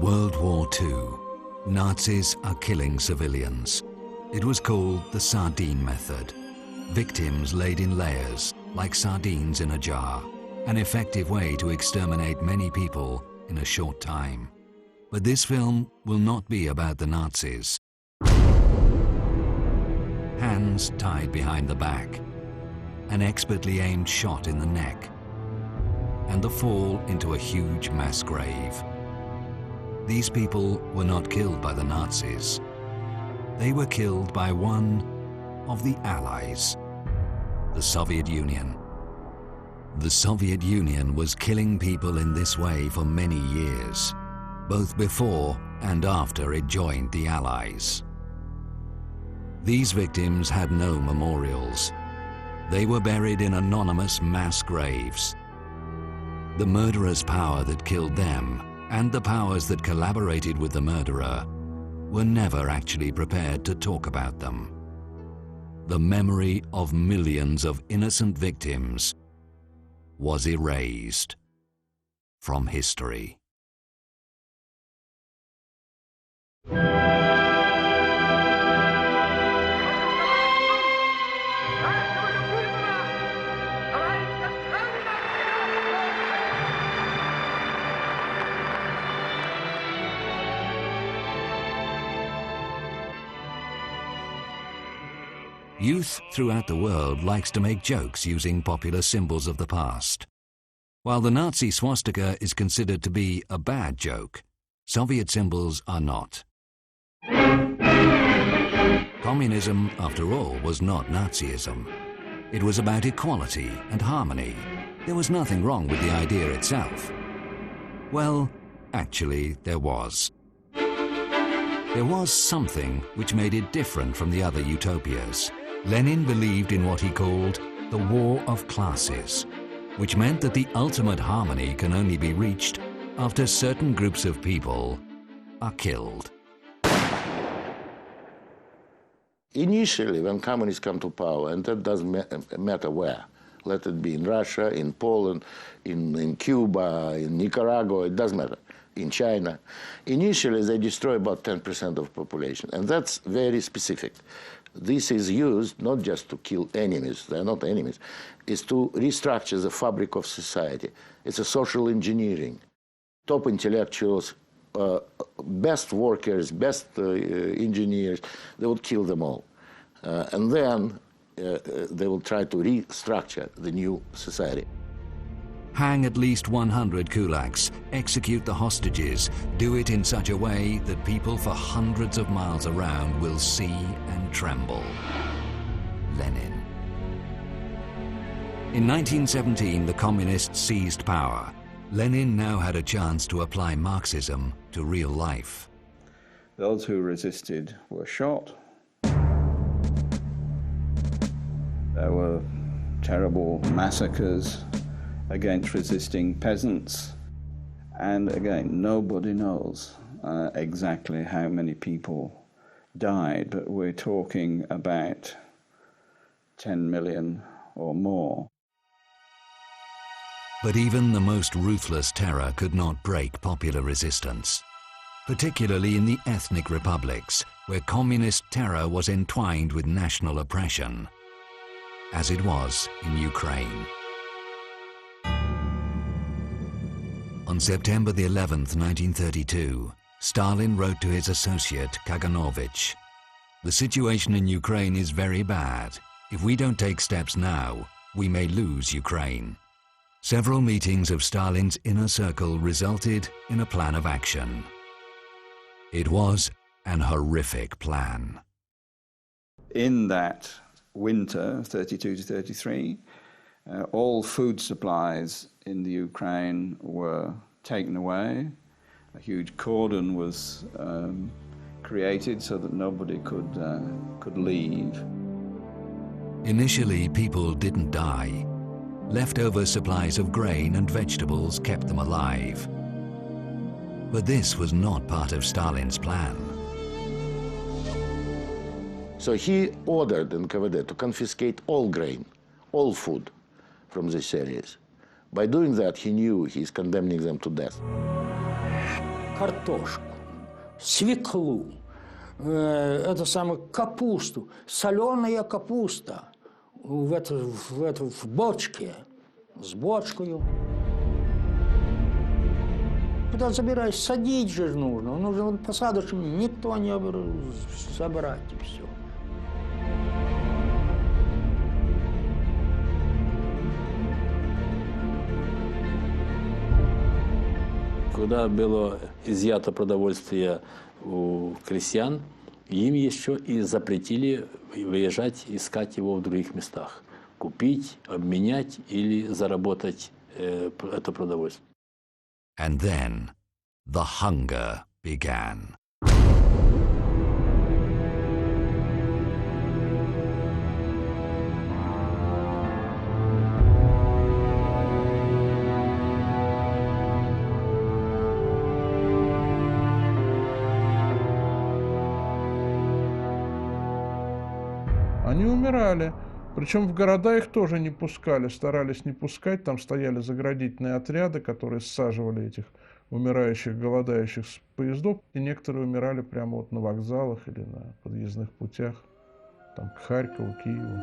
World War II. Nazis are killing civilians. It was called the sardine method. Victims laid in layers, like sardines in a jar. An effective way to exterminate many people in a short time. But this film will not be about the Nazis. Hands tied behind the back. An expertly aimed shot in the neck. And the fall into a huge mass grave. These people were not killed by the Nazis. They were killed by one of the Allies, the Soviet Union. The Soviet Union was killing people in this way for many years, both before and after it joined the Allies. These victims had no memorials. They were buried in anonymous mass graves. The murderous power that killed them and the powers that collaborated with the murderer were never actually prepared to talk about them. The memory of millions of innocent victims was erased from history. Youth throughout the world likes to make jokes using popular symbols of the past. While the Nazi swastika is considered to be a bad joke, Soviet symbols are not. Communism, after all, was not Nazism. It was about equality and harmony. There was nothing wrong with the idea itself. Well, actually, there was. There was something which made it different from the other utopias. Lenin believed in what he called the war of classes, which meant that the ultimate harmony can only be reached after certain groups of people are killed. Initially, when communists come to power, and that doesn't matter where, let it be in Russia, in Poland, in Cuba, in Nicaragua, it doesn't matter, in China, initially they destroy about 10% of population, and that's very specific. This is used not just to kill enemies, they're not enemies, it's to restructure the fabric of society. It's a social engineering. Top intellectuals, best workers, best engineers, they would kill them all. And then they will try to restructure the new society. Hang at least 100 kulaks, execute the hostages, do it in such a way that people for hundreds of miles around will see and tremble. Lenin. In 1917, the communists seized power. Lenin now had a chance to apply Marxism to real life. Those who resisted were shot. There were terrible massacres against resisting peasants. And again, nobody knows exactly how many people died, but we're talking about 10 million or more. But even the most ruthless terror could not break popular resistance, particularly in the ethnic republics, where communist terror was entwined with national oppression, as it was in Ukraine. On September the 11th, 1932, Stalin wrote to his associate Kaganovich, "The situation in Ukraine is very bad. If we don't take steps now, we may lose Ukraine." Several meetings of Stalin's inner circle resulted in a plan of action. It was an horrific plan. In that winter, 32 to 33, all food supplies in the Ukraine were taken away. A huge cordon was created so that nobody could leave. Initially, people didn't die. Leftover supplies of grain and vegetables kept them alive. But this was not part of Stalin's plan. So he ordered NKVD to confiscate all grain, all food from these areas. By doing that, he knew he's condemning them to death. картошку, свеклу, это самое, капусту, соленая капуста в бочке, с бочкою. Куда забираешь, садить же нужно. Нужно посадочку, никто не забрать, и все. Когда было изъято продовольствие у крестьян, им еще и запретили выезжать, искать его в других местах. Купить, обменять или заработать это продовольствие. And then the hunger began. Они умирали. Причем в города их тоже не пускали, старались не пускать. Там стояли заградительные отряды, которые саживали этих умирающих, голодающих с поездов. И некоторые умирали прямо вот на вокзалах или на подъездных путях. Там к Харькову, Киеву.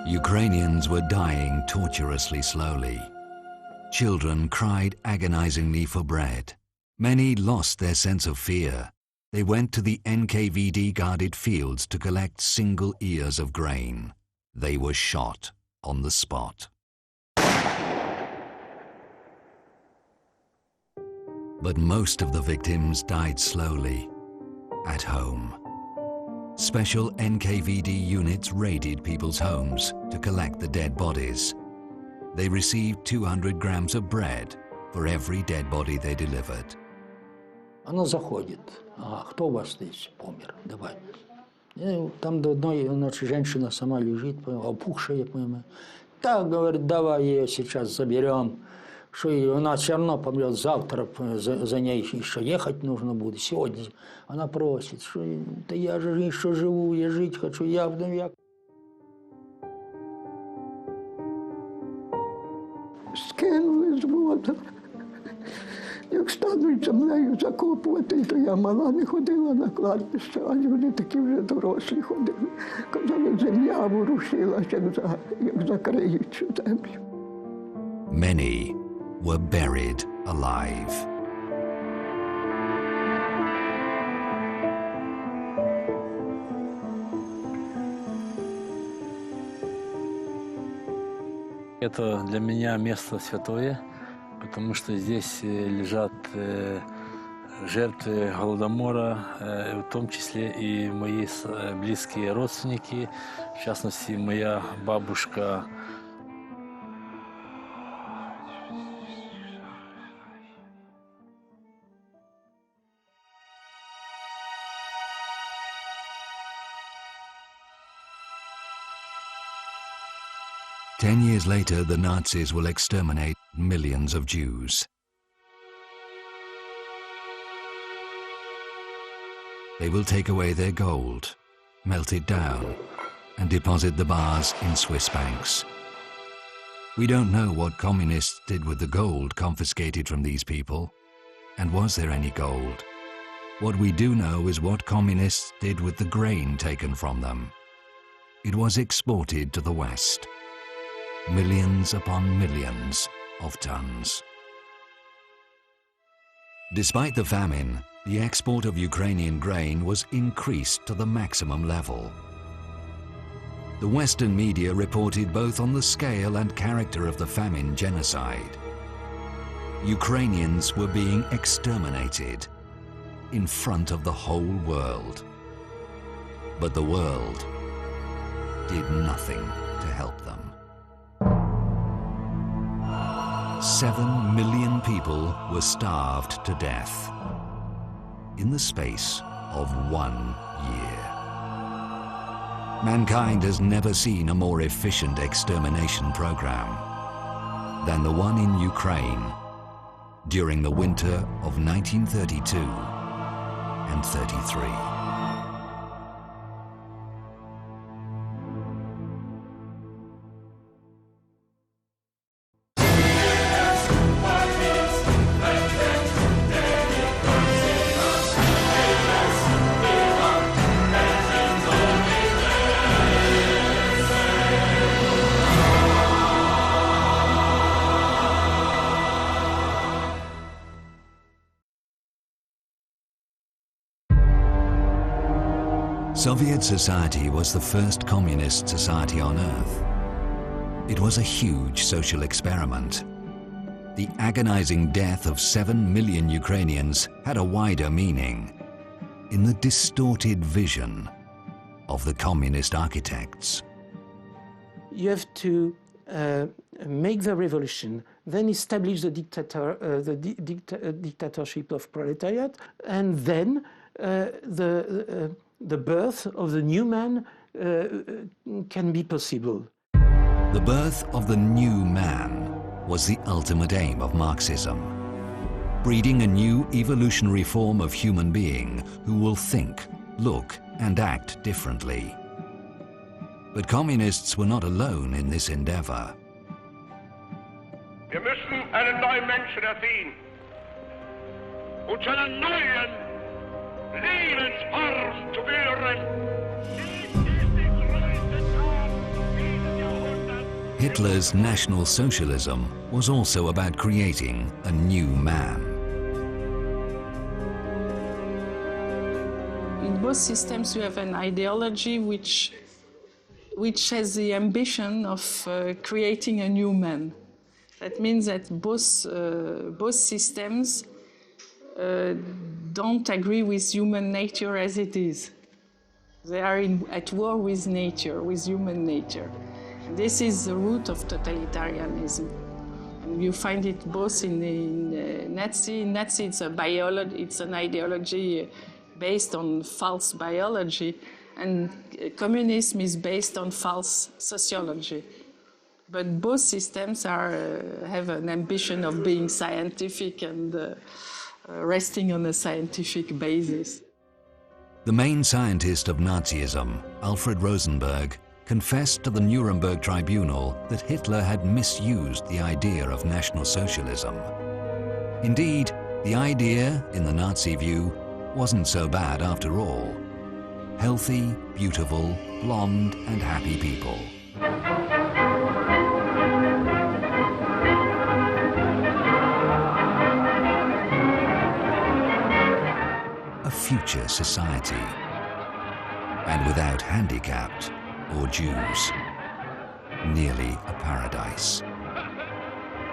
Ukrainians were dying torturously slowly. Children cried agonizingly for bread. Many lost their sense of fear. They went to the NKVD-guarded fields to collect single ears of grain. They were shot on the spot. But most of the victims died slowly, at home. Special NKVD units raided people's homes to collect the dead bodies. They received 200 grams of bread for every dead body they delivered. Она заходит. Ага, кто у вас здесь помер? Давай. И там до одной ночи женщина сама лежит, опухшая, понимаю. Так, говорит, давай ее сейчас заберем. Что она все равно помрет завтра, за ней еще ехать нужно будет. Сегодня она просит, что да я же еще живу, я жить хочу, я. Скинули з вода. Як стануть землею закопувати, то я мала не ходила на кладбище, а люди такі вже дорослі ходили. Казали, земля ворушилася, як закриють цю землю. Many were buried alive. Это для меня место святое, потому что здесь лежат жертвы Голодомора, в том числе и мои близкие родственники, в частности, моя бабушка. Ten years later, the Nazis will exterminate millions of Jews. They will take away their gold, melt it down, and deposit the bars in Swiss banks. We don't know what communists did with the gold confiscated from these people, and was there any gold? What we do know is what communists did with the grain taken from them. It was exported to the West. Millions upon millions of tons. Despite the famine, the export of Ukrainian grain was increased to the maximum level. The Western media reported both on the scale and character of the famine genocide. Ukrainians were being exterminated in front of the whole world. But the world did nothing to help them. 7 million people were starved to death in the space of 1 year. Mankind has never seen a more efficient extermination program than the one in Ukraine during the winter of 1932 and 33. Soviet society was the first communist society on Earth. It was a huge social experiment. The agonizing death of 7 million Ukrainians had a wider meaning in the distorted vision of the communist architects. You have to make the revolution, then establish the dictatorship of proletariat, and then the birth of the new man can be possible. The birth of the new man was the ultimate aim of Marxism, breeding a new evolutionary form of human being who will think, look, and act differently. But communists were not alone in this endeavor. Wir müssen einen neuen Menschen erziehen und zu einer neuen Lebensform zu führen. Hitler's National Socialism was also about creating a new man. In both systems, you have an ideology which has the ambition of creating a new man. That means that both systems don't agree with human nature as it is. They are at war with nature, with human nature. This is the root of totalitarianism. You find it both in Nazi. In Nazi, it's an ideology based on false biology, and communism is based on false sociology. But both systems have an ambition of being scientific and resting on a scientific basis. The main scientist of Nazism, Alfred Rosenberg, confessed to the Nuremberg Tribunal that Hitler had misused the idea of National Socialism. Indeed, the idea, in the Nazi view, wasn't so bad after all. Healthy, beautiful, blonde, and happy people. A future society. And without handicapped or Jews. Nearly a paradise.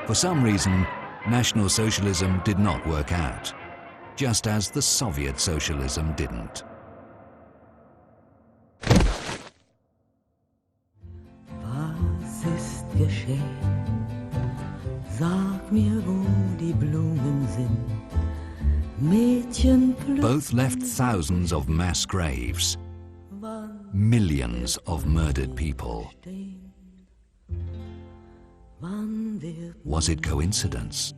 For some reason, National Socialism did not work out, just as the Soviet socialism didn't. Was ist geschehen? Sag mir, wo die Blumen sind. Mädchen plötzlich. Both left thousands of mass graves. Millions of murdered people. Was it coincidence?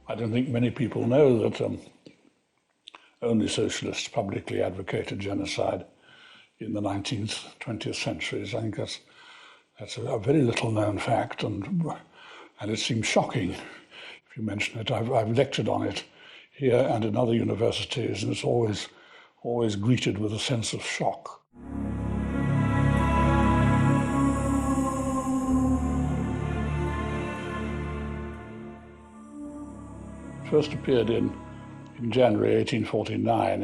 I don't think many people know that only socialists publicly advocated genocide in the 19th, 20th centuries. I think that's a very little known fact, and it seems shocking if you mention it. I've lectured on it here and in other universities, and it's always greeted with a sense of shock. First appeared in January 1849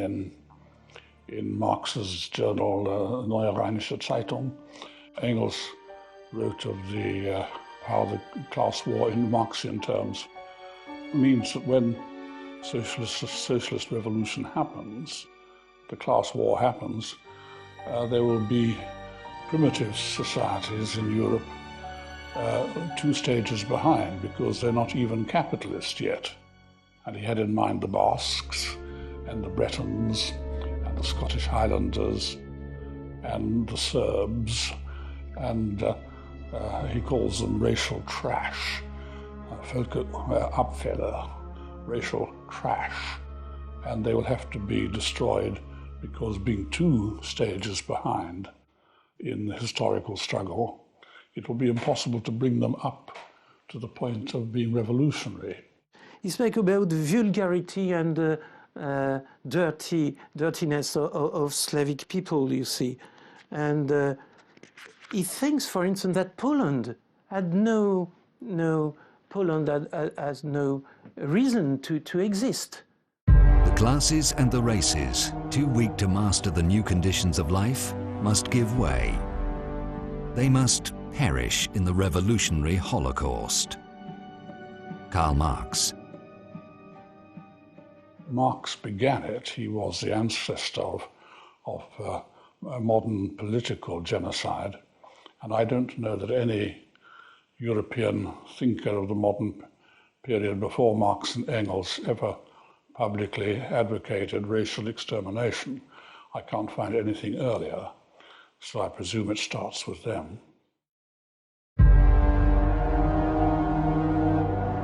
in Marx's journal Neue Rheinische Zeitung. Engels wrote of how the class war in Marxian terms means that when socialist revolution happens, the class war happens, there will be primitive societies in Europe 2 stages behind, because they're not even capitalist yet. And he had in mind the Basques and the Bretons and the Scottish Highlanders and the Serbs, and he calls them racial trash, Völkerabfälle, racial trash, and they will have to be destroyed because, being 2 stages behind in the historical struggle, it will be impossible to bring them up to the point of being revolutionary. He spoke about the vulgarity and dirtiness of Slavic people, you see. And he thinks, for instance, that Poland had no Poland has no reason to exist. The classes and the races, too weak to master the new conditions of life, must give way. They must perish in the revolutionary Holocaust. Karl Marx. Marx began it. He was the ancestor of a modern political genocide. And I don't know that any European thinker of the modern period before Marx and Engels ever publicly advocated racial extermination. I can't find anything earlier, so I presume it starts with them.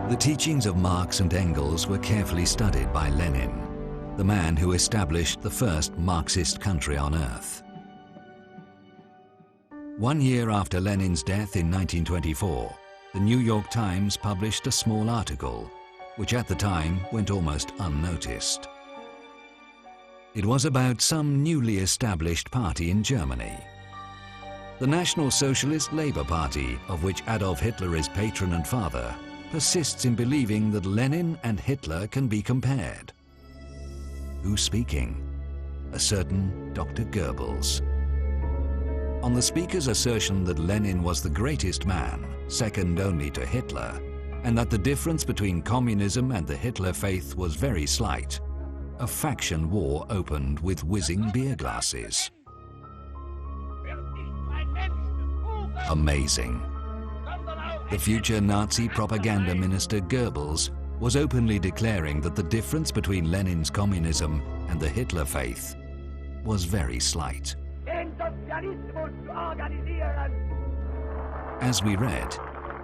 The teachings of Marx and Engels were carefully studied by Lenin, the man who established the first Marxist country on earth. 1 year after Lenin's death in 1924, the New York Times published a small article, which at the time went almost unnoticed. It was about some newly established party in Germany. The National Socialist Labour Party, of which Adolf Hitler is patron and father, persists in believing that Lenin and Hitler can be compared. Who's speaking? A certain Dr. Goebbels. On the speaker's assertion that Lenin was the greatest man, second only to Hitler, and that the difference between communism and the Hitler faith was very slight, a faction war opened with whizzing beer glasses. Amazing. The future Nazi propaganda minister Goebbels was openly declaring that the difference between Lenin's communism and the Hitler faith was very slight. As we read,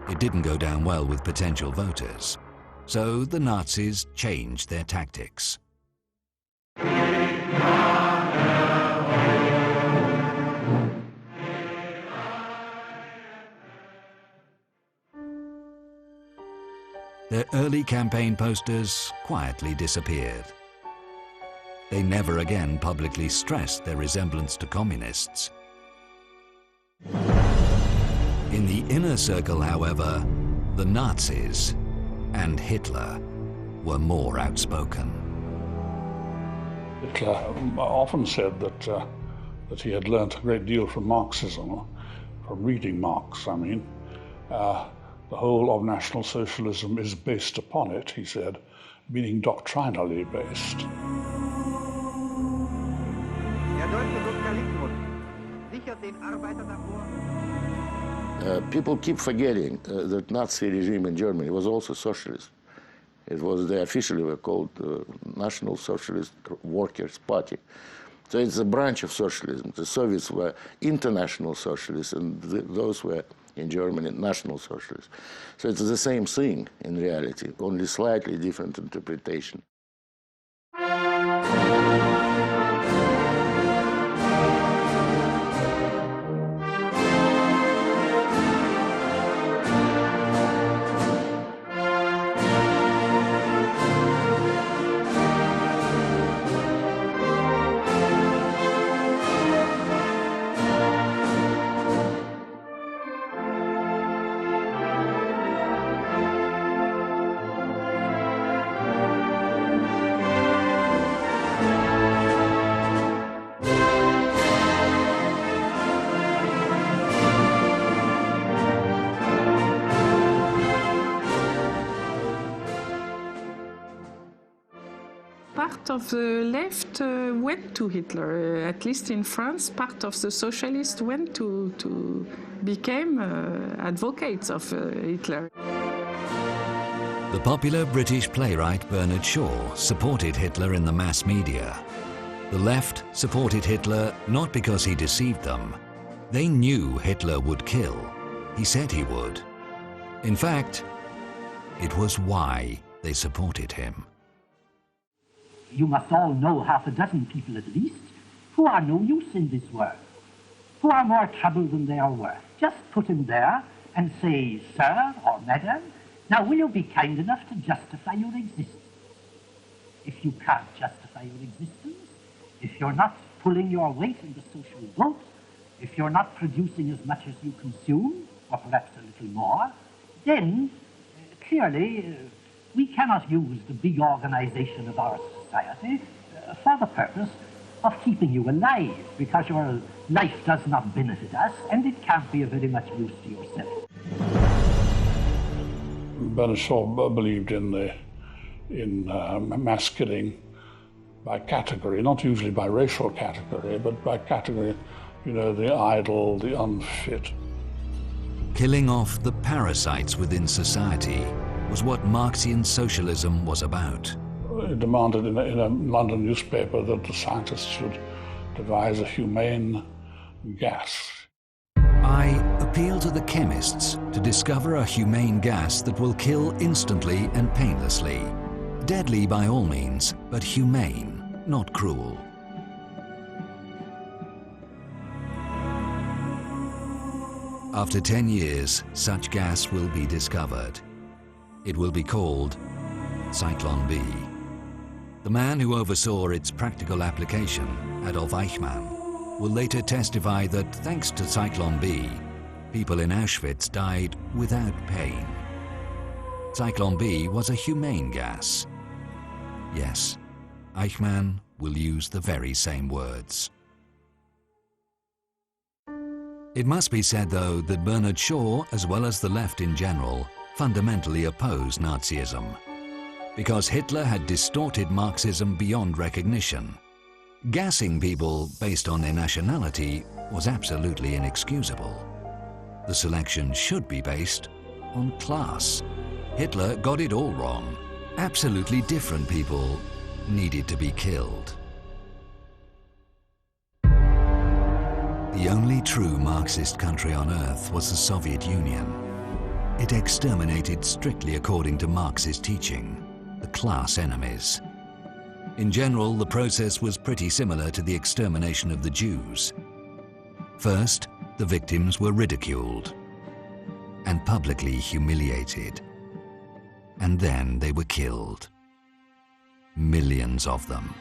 it didn't go down well with potential voters, so the Nazis changed their tactics. Their early campaign posters quietly disappeared. They never again publicly stressed their resemblance to communists. In the inner circle, however, the Nazis and Hitler were more outspoken. Hitler often said that he had learnt a great deal from Marxism, from reading Marx, I mean. The whole of National Socialism is based upon it, he said, meaning doctrinally based. People keep forgetting that Nazi regime in Germany was also socialist. It was, they officially were called National Socialist Workers' Party. So it's a branch of socialism. The Soviets were international socialists, and those were in Germany national socialists. So it's the same thing in reality, only slightly different interpretation. Part of the left went to Hitler. At least in France, part of the socialists went to become advocates of Hitler. The popular British playwright Bernard Shaw supported Hitler in the mass media. The left supported Hitler not because he deceived them. They knew Hitler would kill. He said he would. In fact, it was why they supported him. You must all know half a dozen people at least who are no use in this world, who are more trouble than they are worth. Just put him there and say, sir or madam, now will you be kind enough to justify your existence? If you can't justify your existence, if you're not pulling your weight in the social vote, if you're not producing as much as you consume, or perhaps a little more, then clearly, we cannot use the big organization of our society for the purpose of keeping you alive, because your life does not benefit us, and it can't be of very much use to yourself. Bernard Shaw believed in mass killing by category, not usually by racial category, but by category, you know, the idle, the unfit. Killing off the parasites within society was what Marxian socialism was about. It demanded in a London newspaper that the scientists should devise a humane gas. I appeal to the chemists to discover a humane gas that will kill instantly and painlessly. Deadly by all means, but humane, not cruel. After 10 years, such gas will be discovered. It will be called Cyclone B. The man who oversaw its practical application, Adolf Eichmann, will later testify that thanks to Cyclone B, people in Auschwitz died without pain. Cyclone B was a humane gas. Yes, Eichmann will use the very same words. It must be said, though, that Bernard Shaw, as well as the left in general, fundamentally opposed Nazism, because Hitler had distorted Marxism beyond recognition. Gassing people based on their nationality was absolutely inexcusable. The selection should be based on class. Hitler got it all wrong. Absolutely different people needed to be killed. The only true Marxist country on earth was the Soviet Union. It exterminated strictly according to Marxist teaching, the class enemies. In general, the process was pretty similar to the extermination of the Jews. First, the victims were ridiculed and publicly humiliated. And then they were killed. Millions of them.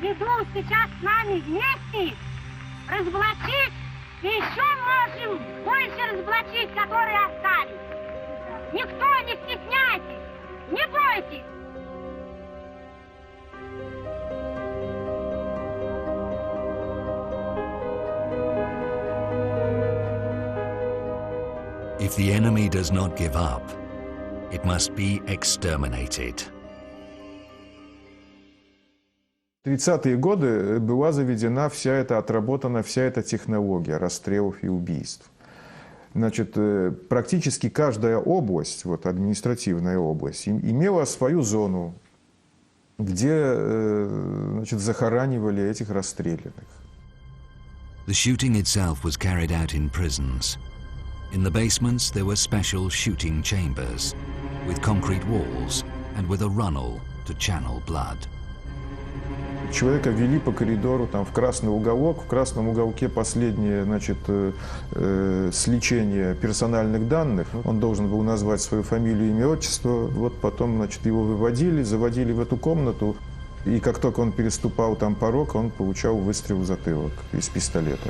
Ведут сейчас с нами вместе разоблачить, и еще можем больше разоблачить, которые остались. Никто не стесняйтесь, не бойтесь. If the enemy does not give up, it must be exterminated. В 30-е годы была заведена отработана вся эта технология расстрелов и убийств. Значит, практически каждая область, административная область, имела свою зону, где, захоранивали этих расстрелянных. The shooting itself was carried out in prisons. In the basements there were special shooting chambers, with concrete walls and with a runnel to channel blood. Человека вели по коридору в красный уголок. В красном уголке последнее, сличение персональных данных. Он должен был назвать свою фамилию, имя, отчество. Потом, его выводили, заводили в эту комнату. И как только он переступал порог, он получал выстрел в затылок из пистолета.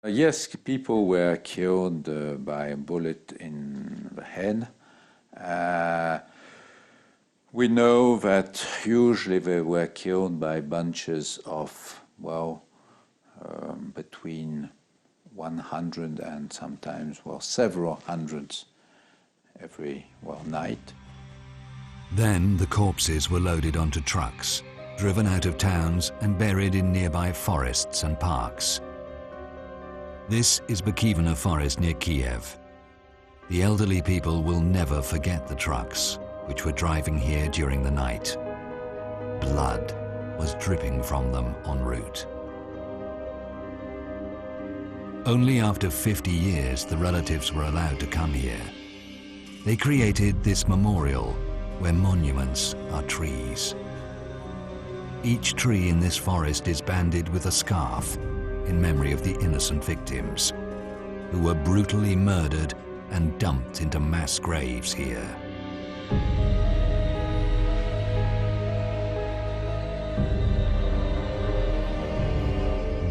Yes, people were killed by a bullet in the head. We know that usually they were killed by bunches of, between 100 and sometimes, several hundreds every, night. Then the corpses were loaded onto trucks, driven out of towns and buried in nearby forests and parks. This is Bukivina Forest near Kiev. The elderly people will never forget the trucks, which were driving here during the night. Blood was dripping from them en route. Only after 50 years the relatives were allowed to come here. They created this memorial where monuments are trees. Each tree in this forest is banded with a scarf in memory of the innocent victims who were brutally murdered and dumped into mass graves here.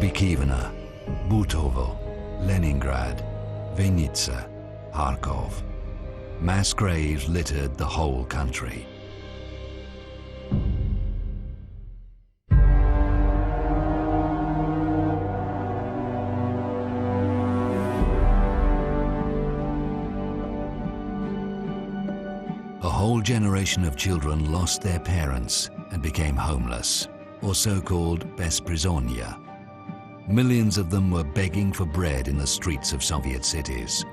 Bikivna, Butovo, Leningrad, Vinnytsia, Kharkov. Mass graves littered the whole country. A whole generation of children lost their parents and became homeless, or so-called besprizonnya. Millions of them were begging for bread in the streets of Soviet cities.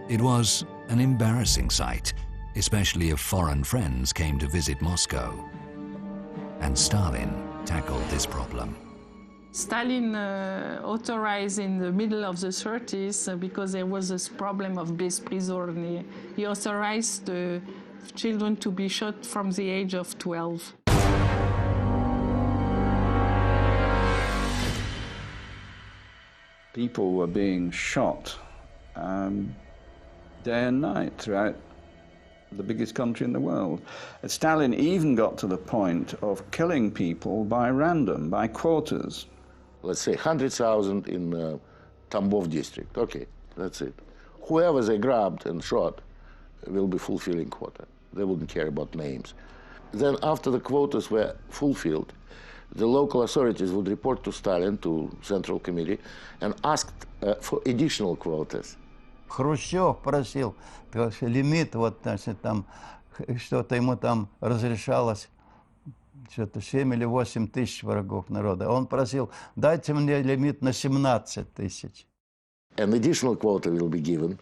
It was an embarrassing sight, especially if foreign friends came to visit Moscow. And Stalin tackled this problem. Stalin authorized in the middle of the 30s, because there was this problem of besprizorny, he authorized the children to be shot from the age of 12. People were being shot day and night throughout the biggest country in the world. Stalin even got to the point of killing people by random, by quotas. Let's say 100,000 in Tambov district. Okay, that's it. Whoever they grabbed and shot will be fulfilling quota. They wouldn't care about names. Then after the quotas were fulfilled, the local authorities would report to Stalin, to Central Committee, and asked for additional quotas. Хрущев просил лимит, вот, значит, там, что-то ему там разрешалось, что-то 7 или 8 тысяч врагов народа. Он просил, дайте мне лимит на 17 тысяч. An additional quota will be given,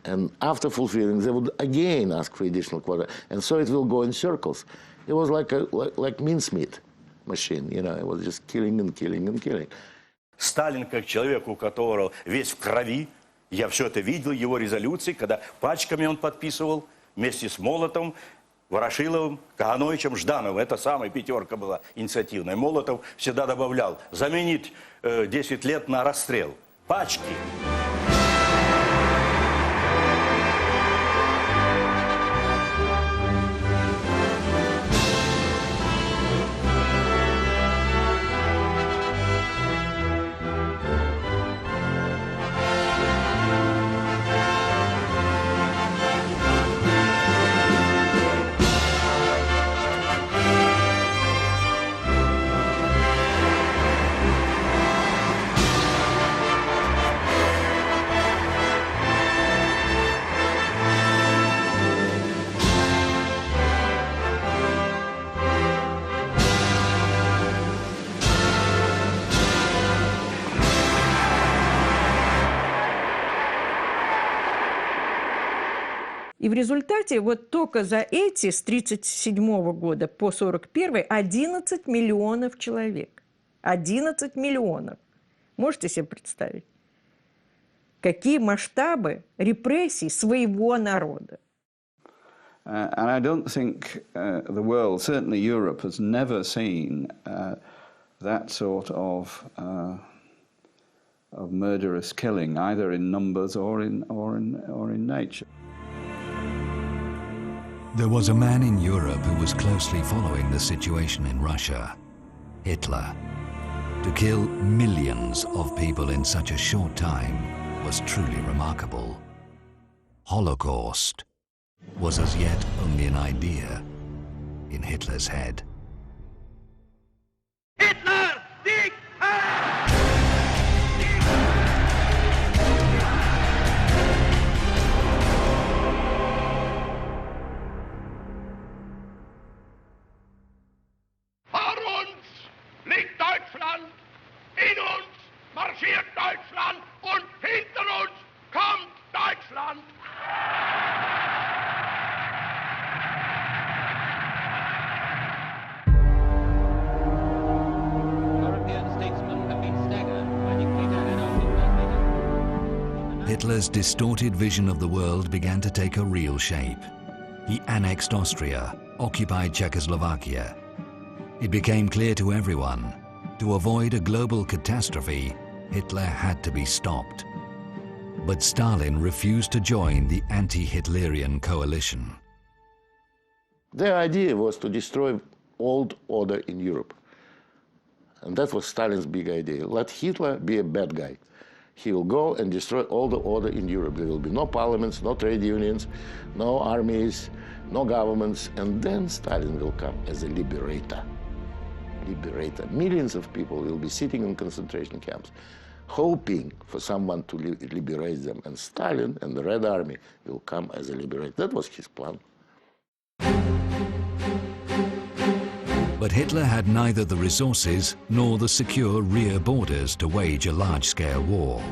and after fulfilling, they would again ask for additional quota, and so it will go in circles. It was like mincemeat machine, you know, it was just killing and killing and killing. Сталин, как человек, у которого весь в крови, я все это видел, его резолюции, когда пачками он подписывал вместе с Молотовым, Ворошиловым, Кагановичем, Ждановым. Это самая пятерка была инициативная. Молотов всегда добавлял заменить 10 лет на расстрел. Пачки. И в результате вот только за эти, с 1937 года по 1941, 11 миллионов человек. 11 миллионов. Можете себе представить? Какие масштабы репрессий своего народа? And I don't think the world, certainly Europe, has never seen that sort of murderous killing, either in numbers or in nature. There was a man in Europe who was closely following the situation in Russia, Hitler. To kill millions of people in such a short time was truly remarkable. Holocaust was as yet only an idea in Hitler's head. Hitler, dig! Vor uns liegt Deutschland, in uns marschiert Deutschland und hinter uns kommt Deutschland. Hitler's distorted vision of the world began to take a real shape. He annexed Austria, occupied Czechoslovakia. It became clear to everyone, to avoid a global catastrophe, Hitler had to be stopped. But Stalin refused to join the anti-Hitlerian coalition. Their idea was to destroy old order in Europe. And that was Stalin's big idea. Let Hitler be a bad guy. He will go and destroy all the order in Europe. There will be no parliaments, no trade unions, no armies, no governments. And then Stalin will come as a liberator. Liberator. Millions of people will be sitting in concentration camps, hoping for someone to liberate them. And Stalin and the Red Army will come as a liberator. That was his plan. But Hitler had neither the resources nor the secure rear borders to wage a large-scale war.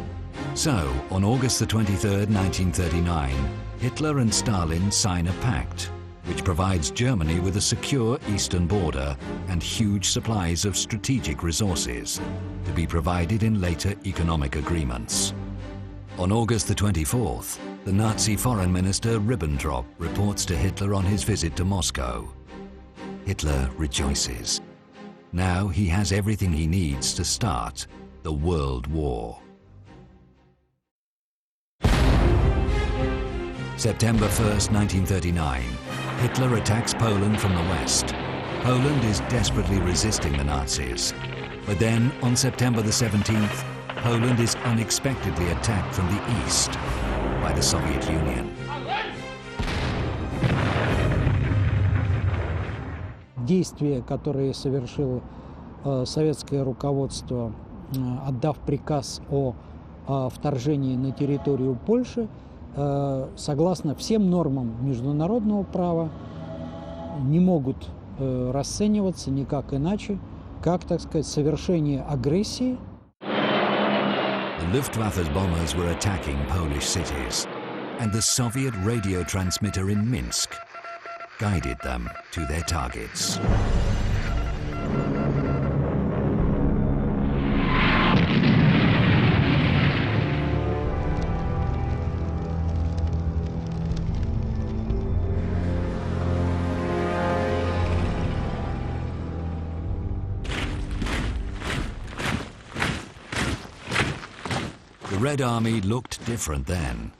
So, on August the 23rd, 1939, Hitler and Stalin sign a pact which provides Germany with a secure eastern border and huge supplies of strategic resources to be provided in later economic agreements. On August the 24th, the Nazi Foreign Minister Ribbentrop reports to Hitler on his visit to Moscow. Hitler rejoices. Now he has everything he needs to start the World War. September 1st, 1939, Hitler attacks Poland from the west. Poland is desperately resisting the Nazis. But then, on September the 17th, Poland is unexpectedly attacked from the east by the Soviet Union. Действия, которые совершило советское руководство, отдав приказ о вторжении на территорию Польши, согласно всем нормам международного права, не могут расцениваться никак иначе, как, так сказать, совершение агрессии. The Luftwaffe's bombers were attacking Polish cities, and the Soviet radio transmitter in Minsk guided them to their targets. The Red Army looked different then.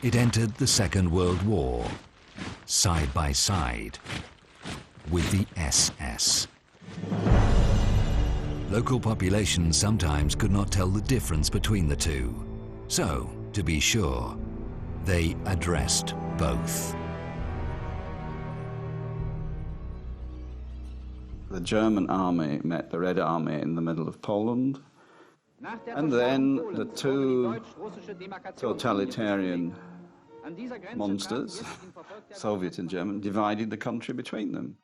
It entered the Second World War, side by side, with the SS. Local populations sometimes could not tell the difference between the two. So, to be sure, they addressed both. The German army met the Red Army in the middle of Poland, and then the two totalitarian monsters, Soviet and German, divided the country between them.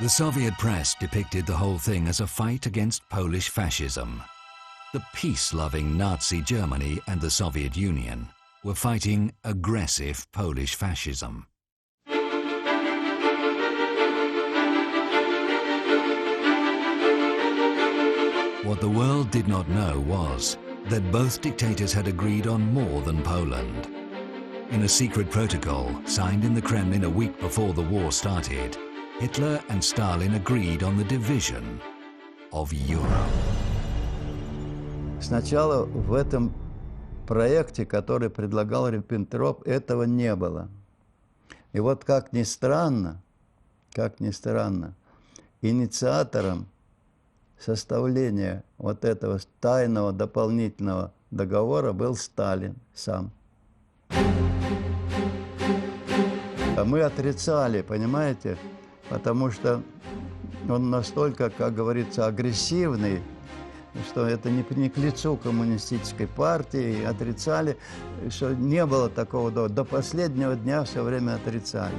The Soviet press depicted the whole thing as a fight against Polish fascism. The peace-loving Nazi Germany and the Soviet Union were fighting aggressive Polish fascism. What the world did not know was that both dictators had agreed on more than Poland. In a secret protocol signed in the Kremlin a week before the war started, Hitler and Stalin agreed on the division of Europe. Сначала в этом проекте, который предлагал Риббентроп, этого не было. И вот как ни странно, инициатором составления вот этого тайного дополнительного договора был Сталин сам. А мы отрицали, понимаете, потому что он настолько, как говорится, агрессивный, что это не к лицу коммунистической партии, и отрицали, что не было такого до последнего дня все время отрицали.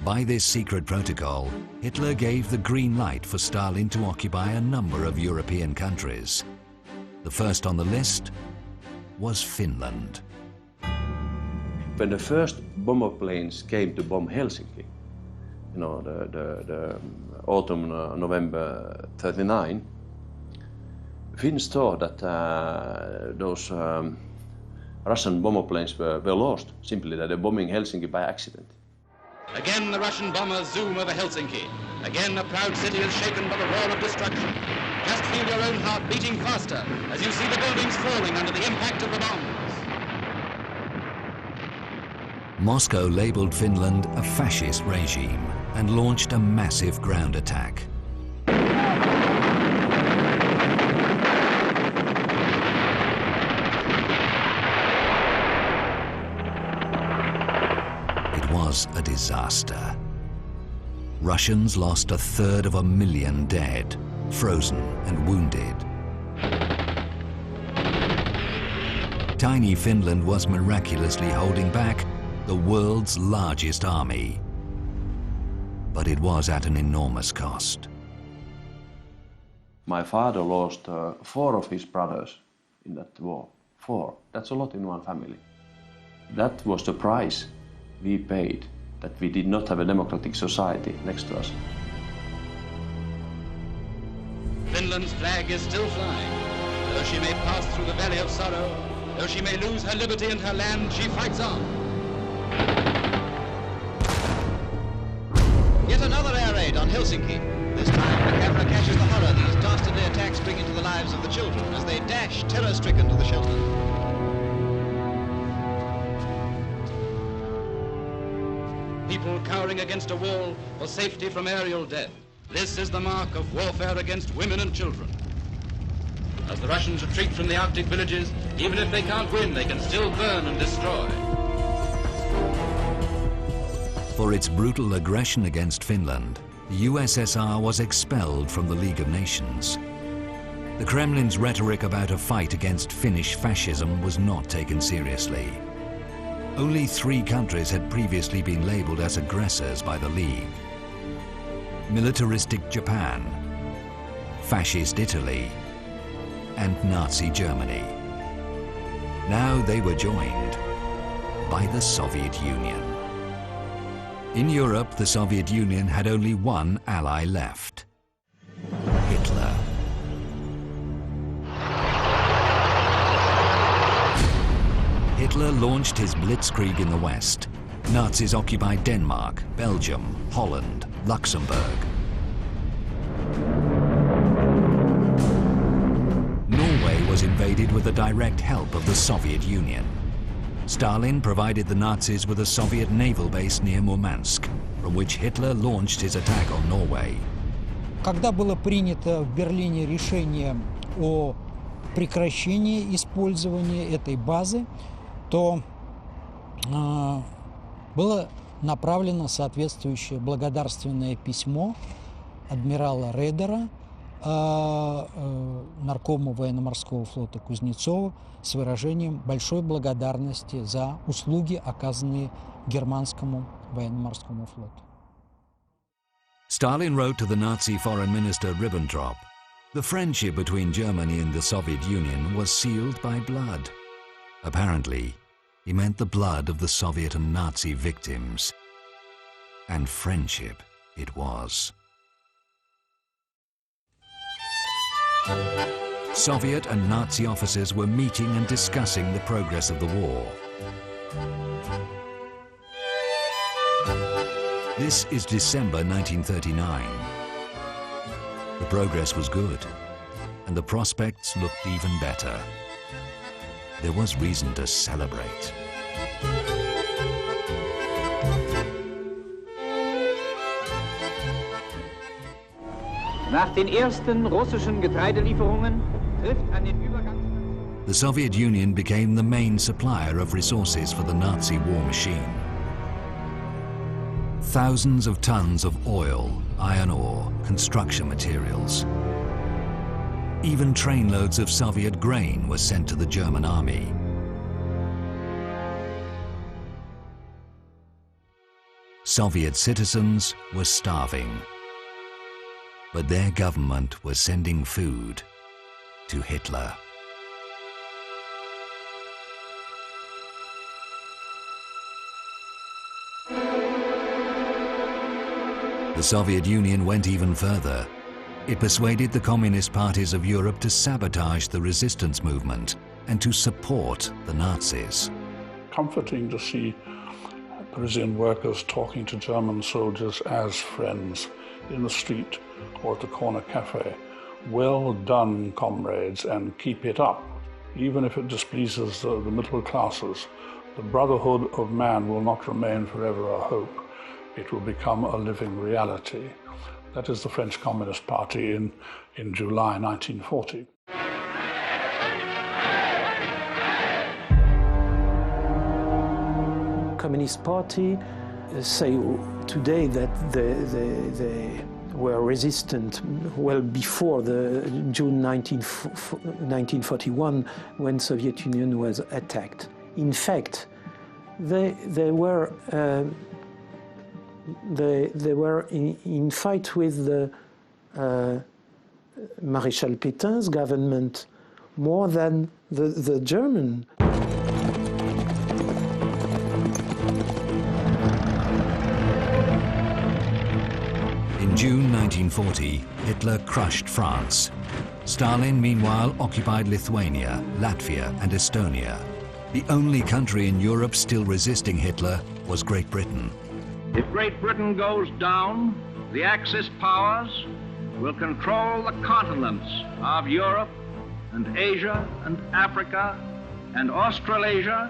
By this secret protocol, Hitler gave the green light for Stalin to occupy a number of European countries. The first on the list was Finland. When the first bomber planes came to bomb Helsinki, you know, the autumn, November 39, Finns thought that those Russian bomber planes were lost, simply that they're bombing Helsinki by accident. Again, the Russian bombers zoom over Helsinki. Again, a proud city is shaken by the roar of destruction. Just feel your own heart beating faster as you see the buildings falling under the impact of the bombs. Moscow labeled Finland a fascist regime and launched a massive ground attack. disaster. Russians lost 1/3 dead, frozen and wounded. Tiny Finland was miraculously holding back the world's largest army. But it was at an enormous cost. My father lost 4 of his brothers in that war. 4. That's a lot in one family. That was the price we paid, that we did not have a democratic society next to us. Finland's flag is still flying. Though she may pass through the valley of sorrow, though she may lose her liberty and her land, she fights on. Yet another air raid on Helsinki. This time the camera catches the horror these dastardly attacks bring into the lives of the children as they dash terror-stricken to the shelter. People cowering against a wall for safety from aerial death. This is the mark of warfare against women and children. As the Russians retreat from the Arctic villages, even if they can't win, they can still burn and destroy. For its brutal aggression against Finland, the USSR was expelled from the League of Nations. The Kremlin's rhetoric about a fight against Finnish fascism was not taken seriously. Only 3 countries had previously been labeled as aggressors by the League: militaristic Japan, fascist Italy, and Nazi Germany. Now they were joined by the Soviet Union. In Europe, the Soviet Union had only one ally left: Hitler. Hitler launched his blitzkrieg in the West. Nazis occupied Denmark, Belgium, Holland, Luxembourg. Norway was invaded with the direct help of the Soviet Union. Stalin provided the Nazis with a Soviet naval base near Murmansk, from which Hitler launched his attack on Norway. Когда было принято в Берлине решение о прекращении использования этой базы, то было направлено соответствующее благодарственное письмо адмирала Редера, наркому военно-морского флота Кузнецова, с выражением большой благодарности за услуги, оказанные германскому военно-морскому флоту. Stalin wrote to the Nazi foreign minister Ribbentrop, "The friendship between Germany and the Soviet Union was sealed by blood." Apparently, he meant the blood of the Soviet and Nazi victims. And friendship it was. Soviet and Nazi officers were meeting and discussing the progress of the war. This is December 1939. The progress was good, and the prospects looked even better. There was reason to celebrate. Nach den ersten russischen Getreidelieferungen trifft an den Übergang. The Soviet Union became the main supplier of resources for the Nazi war machine. Thousands of tons of oil, iron ore, construction materials. Even trainloads of Soviet grain were sent to the German army. Soviet citizens were starving, but their government was sending food to Hitler. The Soviet Union went even further. It persuaded the communist parties of Europe to sabotage the resistance movement and to support the Nazis. Comforting to see Parisian workers talking to German soldiers as friends in the street or at the corner cafe. Well done, comrades, and keep it up. Even if it displeases the middle classes, the brotherhood of man will not remain forever a hope. It will become a living reality. That is the French Communist Party in July 1940. Communist Party say today that they were resistant well before the June 1941 when Soviet Union was attacked. In fact, they were in fight with the Maréchal Pétain's government more than the German. In June 1940, Hitler crushed France. Stalin, meanwhile, occupied Lithuania, Latvia, and Estonia. The only country in Europe still resisting Hitler was Great Britain. If Great Britain goes down, the Axis powers will control the continents of Europe and Asia and Africa and Australasia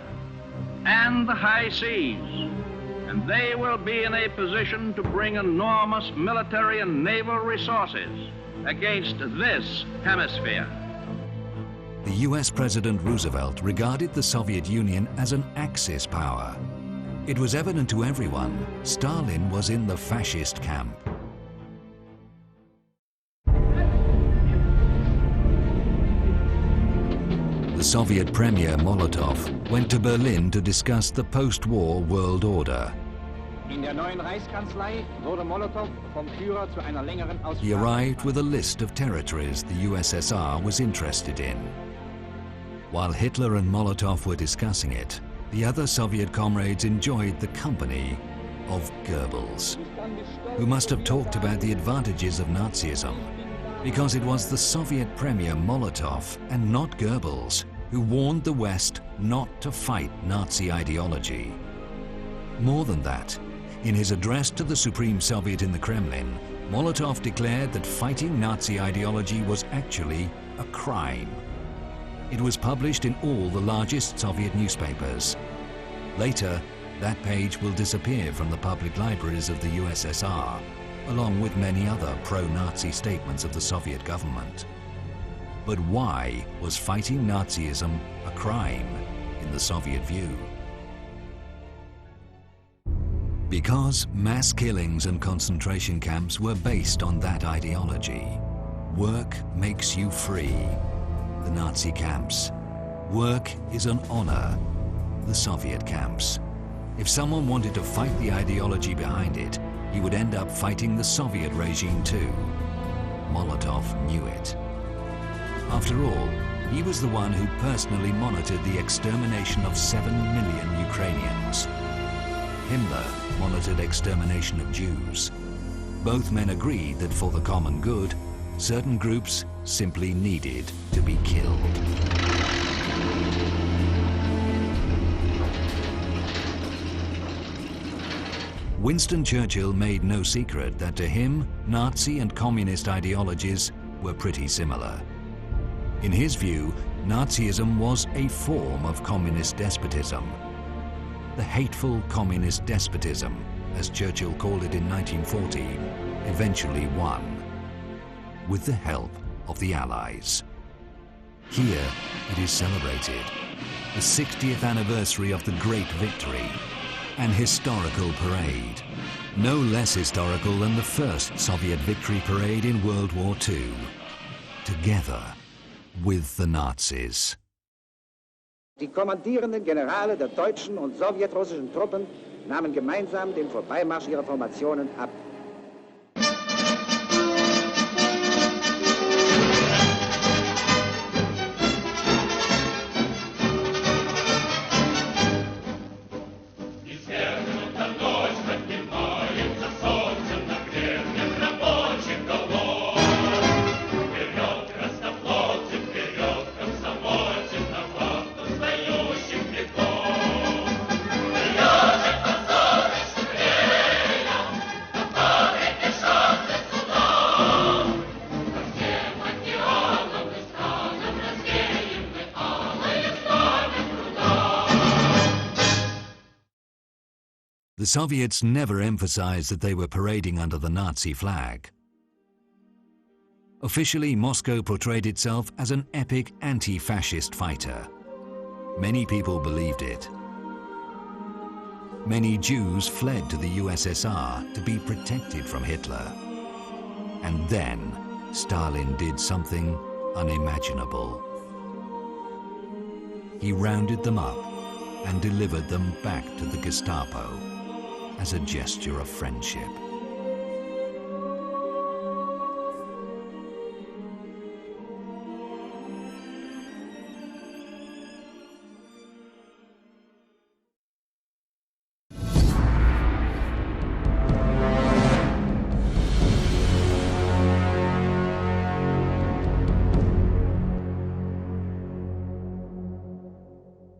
and the high seas. And they will be in a position to bring enormous military and naval resources against this hemisphere. The US President Roosevelt regarded the Soviet Union as an Axis power. It was evident to everyone Stalin was in the fascist camp. The Soviet Premier Molotov went to Berlin to discuss the post-war world order. He arrived with a list of territories the USSR was interested in. While Hitler and Molotov were discussing it, the other Soviet comrades enjoyed the company of Goebbels, who must have talked about the advantages of Nazism, because it was the Soviet Premier Molotov and not Goebbels who warned the West not to fight Nazi ideology. More than that, in his address to the Supreme Soviet in the Kremlin, Molotov declared that fighting Nazi ideology was actually a crime. It was published in all the largest Soviet newspapers. Later, that page will disappear from the public libraries of the USSR, along with many other pro-Nazi statements of the Soviet government. But why was fighting Nazism a crime in the Soviet view? Because mass killings and concentration camps were based on that ideology. Work makes you free. The Nazi camps. Work is an honor. The Soviet camps. If someone wanted to fight the ideology behind it, he would end up fighting the Soviet regime too. Molotov knew it. After all, he was the one who personally monitored the extermination of 7 million Ukrainians. Himmler monitored extermination of Jews. Both men agreed that for the common good, certain groups simply needed to be killed. Winston Churchill made no secret that to him, Nazi and communist ideologies were pretty similar. In his view, Nazism was a form of communist despotism. The hateful communist despotism, as Churchill called it in 1940, eventually won, with the help of the Allies. Here it is celebrated, the 60th anniversary of the Great Victory, an historical parade, no less historical than the first Soviet victory parade in World War II, together with the Nazis. Die kommandierenden Generale der deutschen und sowjetrussischen Truppen nahmen gemeinsam den Vorbeimarsch ihrer Formationen ab. The Soviets never emphasized that they were parading under the Nazi flag. Officially, Moscow portrayed itself as an epic anti-fascist fighter. Many people believed it. Many Jews fled to the USSR to be protected from Hitler. And then Stalin did something unimaginable. He rounded them up and delivered them back to the Gestapo as a gesture of friendship.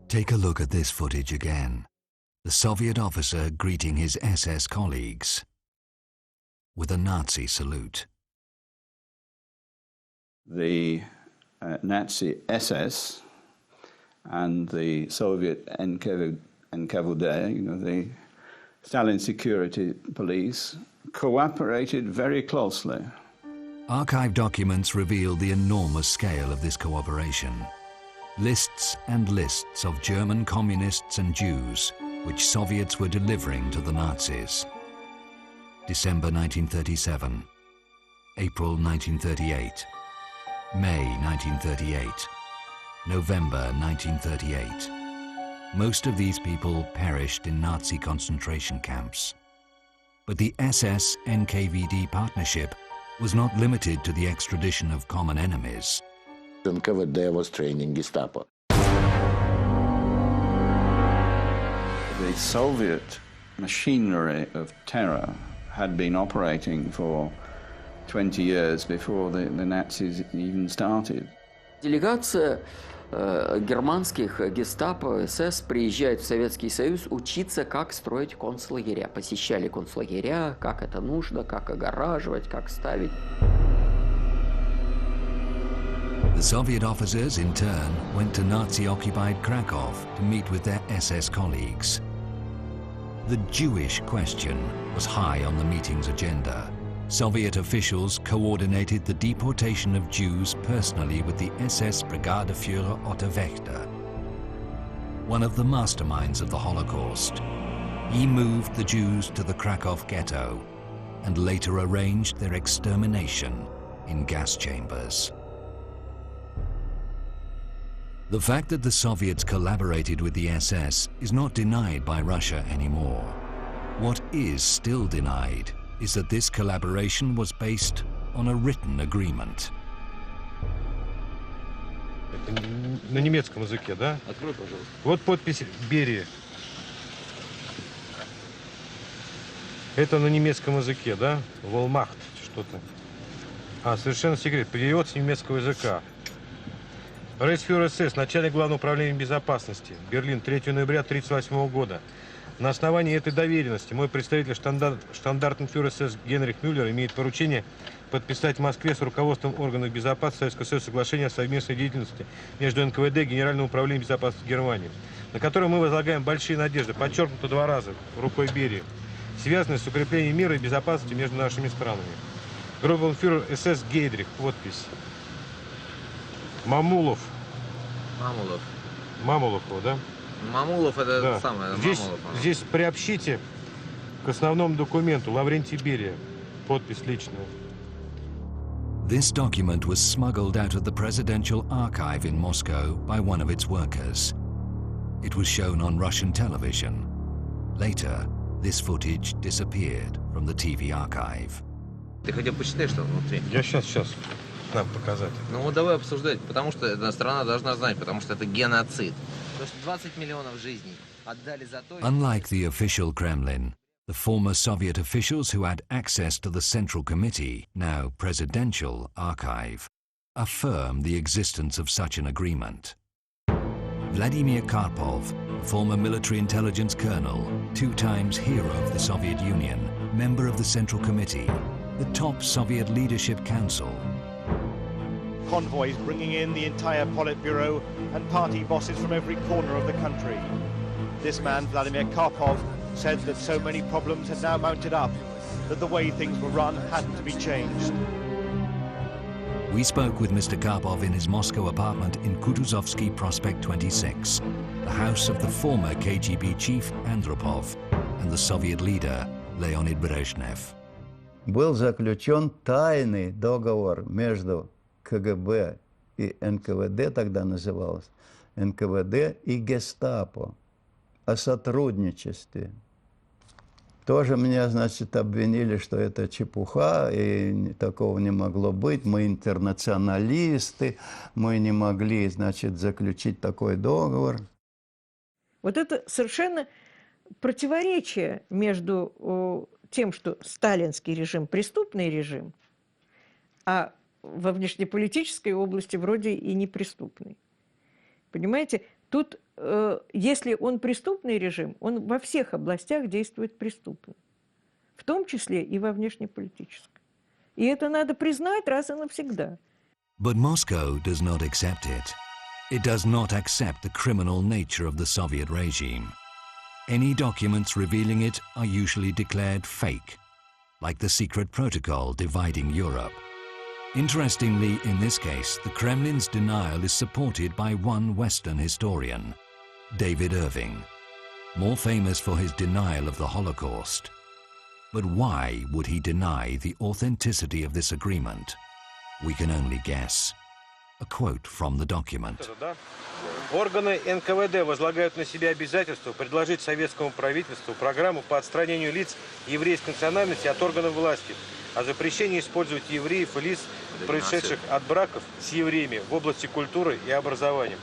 Take a look at this footage again. The Soviet officer greeting his SS colleagues with a Nazi salute. The Nazi SS and the Soviet NKVD, the Stalin security police, cooperated very closely. Archive documents reveal the enormous scale of this cooperation. Lists and lists of German communists and Jews which Soviets were delivering to the Nazis. December 1937, April 1938, May 1938, November 1938. Most of these people perished in Nazi concentration camps. But the SS-NKVD partnership was not limited to the extradition of common enemies. NKVD was training Gestapo. The Soviet machinery of terror had been operating for 20 years before the Nazis even started. Делегация германских гестапо, СС приезжает в Советский Союз учиться, как строить концлагеря. Посещали концлагеря, как это нужно, как огораживать, как ставить. The Soviet officers, in turn, went to Nazi-occupied Krakow to meet with their SS colleagues. The Jewish question was high on the meeting's agenda. Soviet officials coordinated the deportation of Jews personally with the SS Brigadeführer Otto Wächter, one of the masterminds of the Holocaust. He moved the Jews to the Krakow ghetto and later arranged their extermination in gas chambers. The fact that the Soviets collaborated with the SS is not denied by Russia anymore. What is still denied is that this collaboration was based on a written agreement. На немецком языке, да? Открой, пожалуйста. Вот подпись Берии. Это на немецком языке, да? Волмахт, что-то. Совершенно секрет. Перевод с немецкого языка. Рейхсфюрер СС, начальник Главного управления безопасности, Берлин, 3 ноября 1938 года. На основании этой доверенности мой представитель штандартенфюрер СС Генрих Мюллер имеет поручение подписать в Москве с руководством органов безопасности Советского Союза соглашение о совместной деятельности между НКВД и Генеральным управлением безопасности Германии, на которое мы возлагаем большие надежды, подчеркнуто 2 раза рукой Берии, связанные с укреплением мира и безопасности между нашими странами. Группенфюрер СС Гейдрих, подпись. Мамулов. Мамулов, да? Мамулов это да. самое. Здесь приобщите к основному документу Лаврентий Берия. Подпись личная. This document was smuggled out of the presidential archive in Moscow by one of its workers. It was shown on Russian television. Later, this footage disappeared from the TV archive. Ты хотел почитать, что внутри? Я сейчас. Нам показать. Ну вот давай обсуждать, потому что эта страна должна знать, потому что это геноцид. То есть 20 миллионов жизней отдали за то... Unlike the official Kremlin, the former Soviet officials who had access to the Central Committee, now Presidential Archive, affirm the existence of such an agreement. Vladimir Karpov, former military intelligence colonel, 2 times hero of the Soviet Union, member of the Central Committee, the top Soviet Leadership Council. Convoys bringing in the entire Politburo and party bosses from every corner of the country. This man, Vladimir Karpov, said that so many problems had now mounted up that the way things were run had to be changed. We spoke with Mr. Karpov in his Moscow apartment in Kutuzovsky Prospect 26, the house of the former KGB chief Andropov. and the Soviet leader, Leonid Brezhnev. Был заключен тайный договор между КГБ и НКВД, тогда называлось НКВД, и Гестапо о сотрудничестве. Тоже меня, значит, обвинили, что это чепуха, и такого не могло быть. Мы интернационалисты, мы не могли, значит, заключить такой договор. Вот это совершенно противоречие между тем, что сталинский режим – преступный режим, а во внешнеполитической области вроде и не преступный. Понимаете, тут, если он преступный режим, он во всех областях действует преступно, в том числе и во внешнеполитической. И это надо признать раз и навсегда. But Moscow does not accept it. It does not accept the criminal nature of the Soviet regime. Any documents revealing it are usually declared fake, like the secret protocol dividing Europe. Interestingly, in this case, the Kremlin's denial is supported by one Western historian, David Irving, more famous for his denial of the Holocaust. But why would he deny the authenticity of this agreement? We can only guess. A quote from the document. Органы НКВД возлагают на себя обязательство предложить советскому правительству программу по отстранению лиц еврейской национальности от органов власти, о запрещении использовать евреев и лиц, происшедших от браков с евреями в области культуры и образования.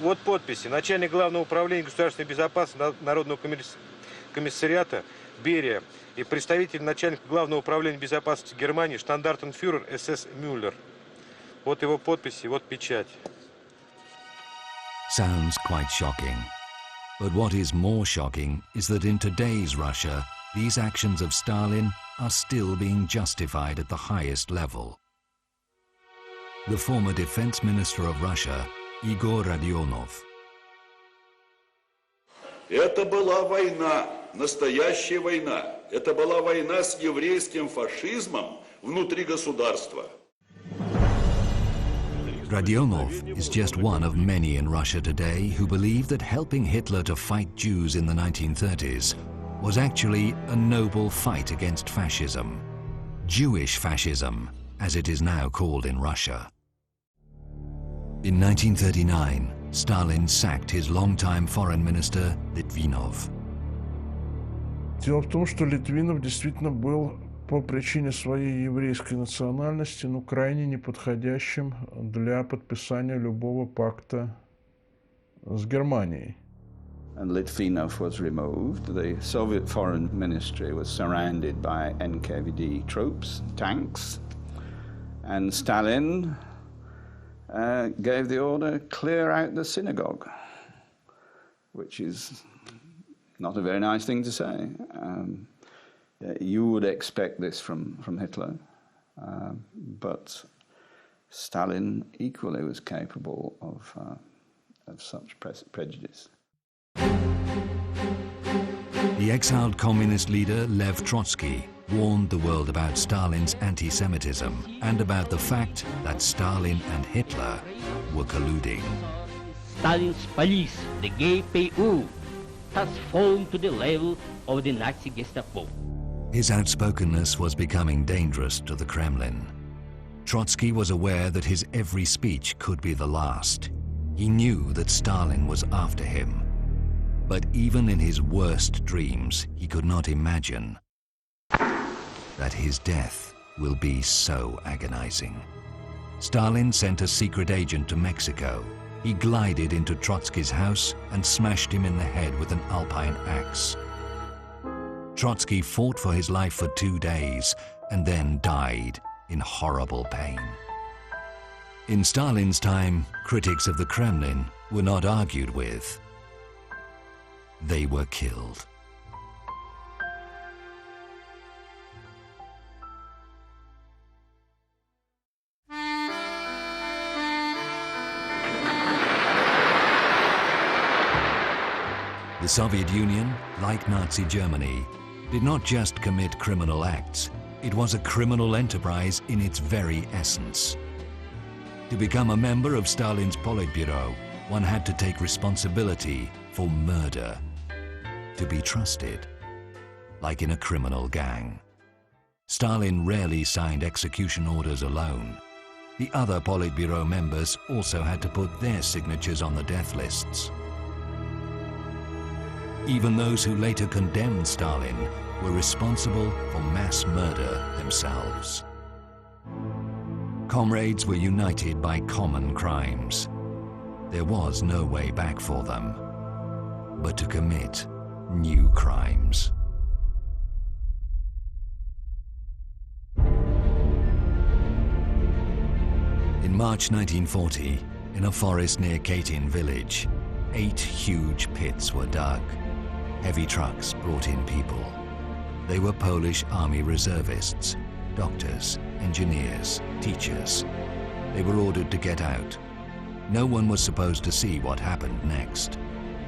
Вот подписи. Начальник Главного управления государственной безопасности Народного комиссариата Берия и представитель начальника Главного управления безопасности Германии штандартенфюрер СС Мюллер. Вот его подписи, вот печать. Sounds quite shocking. But what is more shocking is that in today's Russia, these actions of Stalin are still being justified at the highest level. The former defense minister of Russia, Igor Rodionov. Это была война, настоящая война. Это была война с еврейским фашизмом внутри государства. Rodionov is just one of many in Russia today who believe that helping Hitler to fight Jews in the 1930s was actually a noble fight against fascism. Jewish fascism, as it is now called in Russia. In 1939, Stalin sacked his longtime foreign minister, Litvinov. Дело в том, что Литвинов действительно был по причине своей еврейской национальности, крайне неподходящим для подписания любого пакта с Германией. And Litvinov was removed. The Soviet Foreign Ministry was surrounded by NKVD troops, tanks, and Stalin gave the order, clear out the synagogue, which is not a very nice thing to say. You would expect this from Hitler, but Stalin equally was capable of such prejudice. The exiled communist leader Lev Trotsky warned the world about Stalin's anti-Semitism and about the fact that Stalin and Hitler were colluding. Stalin's police, the GPU, has fallen to the level of the Nazi Gestapo. His outspokenness was becoming dangerous to the Kremlin. Trotsky was aware that his every speech could be the last. He knew that Stalin was after him. But even in his worst dreams, he could not imagine that his death will be so agonizing. Stalin sent a secret agent to Mexico. He glided into Trotsky's house and smashed him in the head with an alpine axe. Trotsky fought for his life for 2 days and then died in horrible pain. In Stalin's time, critics of the Kremlin were not argued with. They were killed. The Soviet Union, like Nazi Germany, did not just commit criminal acts, it was a criminal enterprise in its very essence. To become a member of Stalin's Politburo, one had to take responsibility for murder. To be trusted, like in a criminal gang. Stalin rarely signed execution orders alone. The other Politburo members also had to put their signatures on the death lists. Even those who later condemned Stalin were responsible for mass murder themselves. Comrades were united by common crimes. There was no way back for them, but to commit new crimes. In March 1940, in a forest near Katyn village, 8 huge pits were dug. Heavy trucks brought in people. They were Polish army reservists, doctors, engineers, teachers. They were ordered to get out. No one was supposed to see what happened next,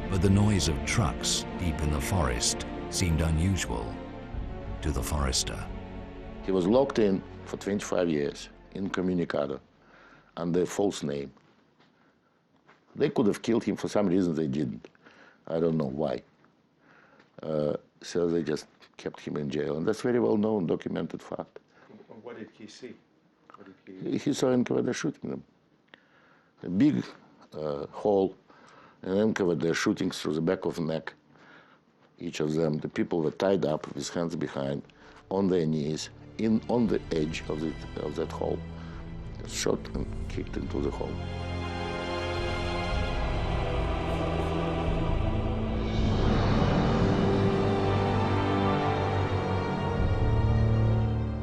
but the noise of trucks deep in the forest seemed unusual to the forester. He was locked in for 25 years, incommunicado, under a false name. They could have killed him. For some reason they didn't. I don't know why. So they just kept him in jail, and that's very well known, documented fact. What did he see? He saw NKVD shooting them. A big hole, and NKVD shooting through the back of the neck. Each of them, the people were tied up with hands behind, on their knees, on the edge of that hole. Shot and kicked into the hole.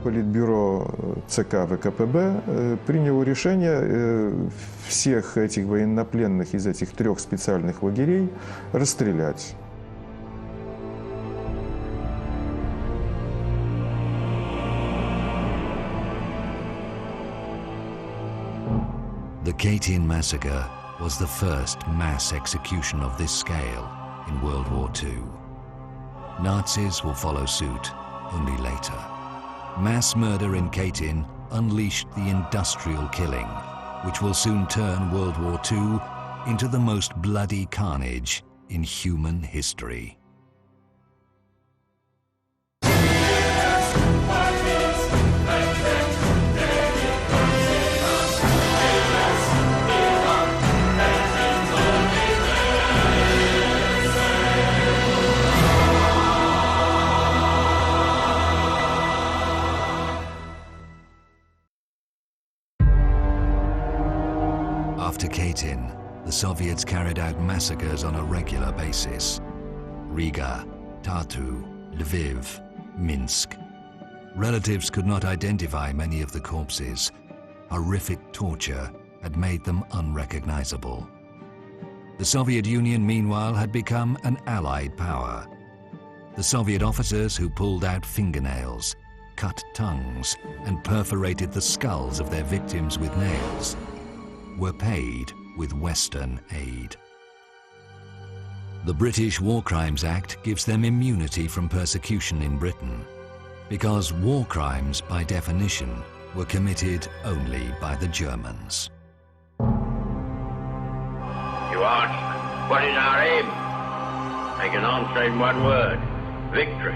Политбюро ЦК ВКПБ приняло решение всех этих военнопленных из этих 3 специальных лагерей расстрелять. The Katyn massacre was the first mass execution of this scale in World War II. Nazis will follow suit only later. Mass murder in Katyn unleashed the industrial killing, which will soon turn World War II into the most bloody carnage in human history. After Katyn, the Soviets carried out massacres on a regular basis. Riga, Tartu, Lviv, Minsk. Relatives could not identify many of the corpses. Horrific torture had made them unrecognizable. The Soviet Union, meanwhile, had become an allied power. The Soviet officers who pulled out fingernails, cut tongues, and perforated the skulls of their victims with nails were paid with Western aid. The British War Crimes Act gives them immunity from persecution in Britain, because war crimes, by definition, were committed only by the Germans. You ask, what is our aim? I can answer in one word: victory.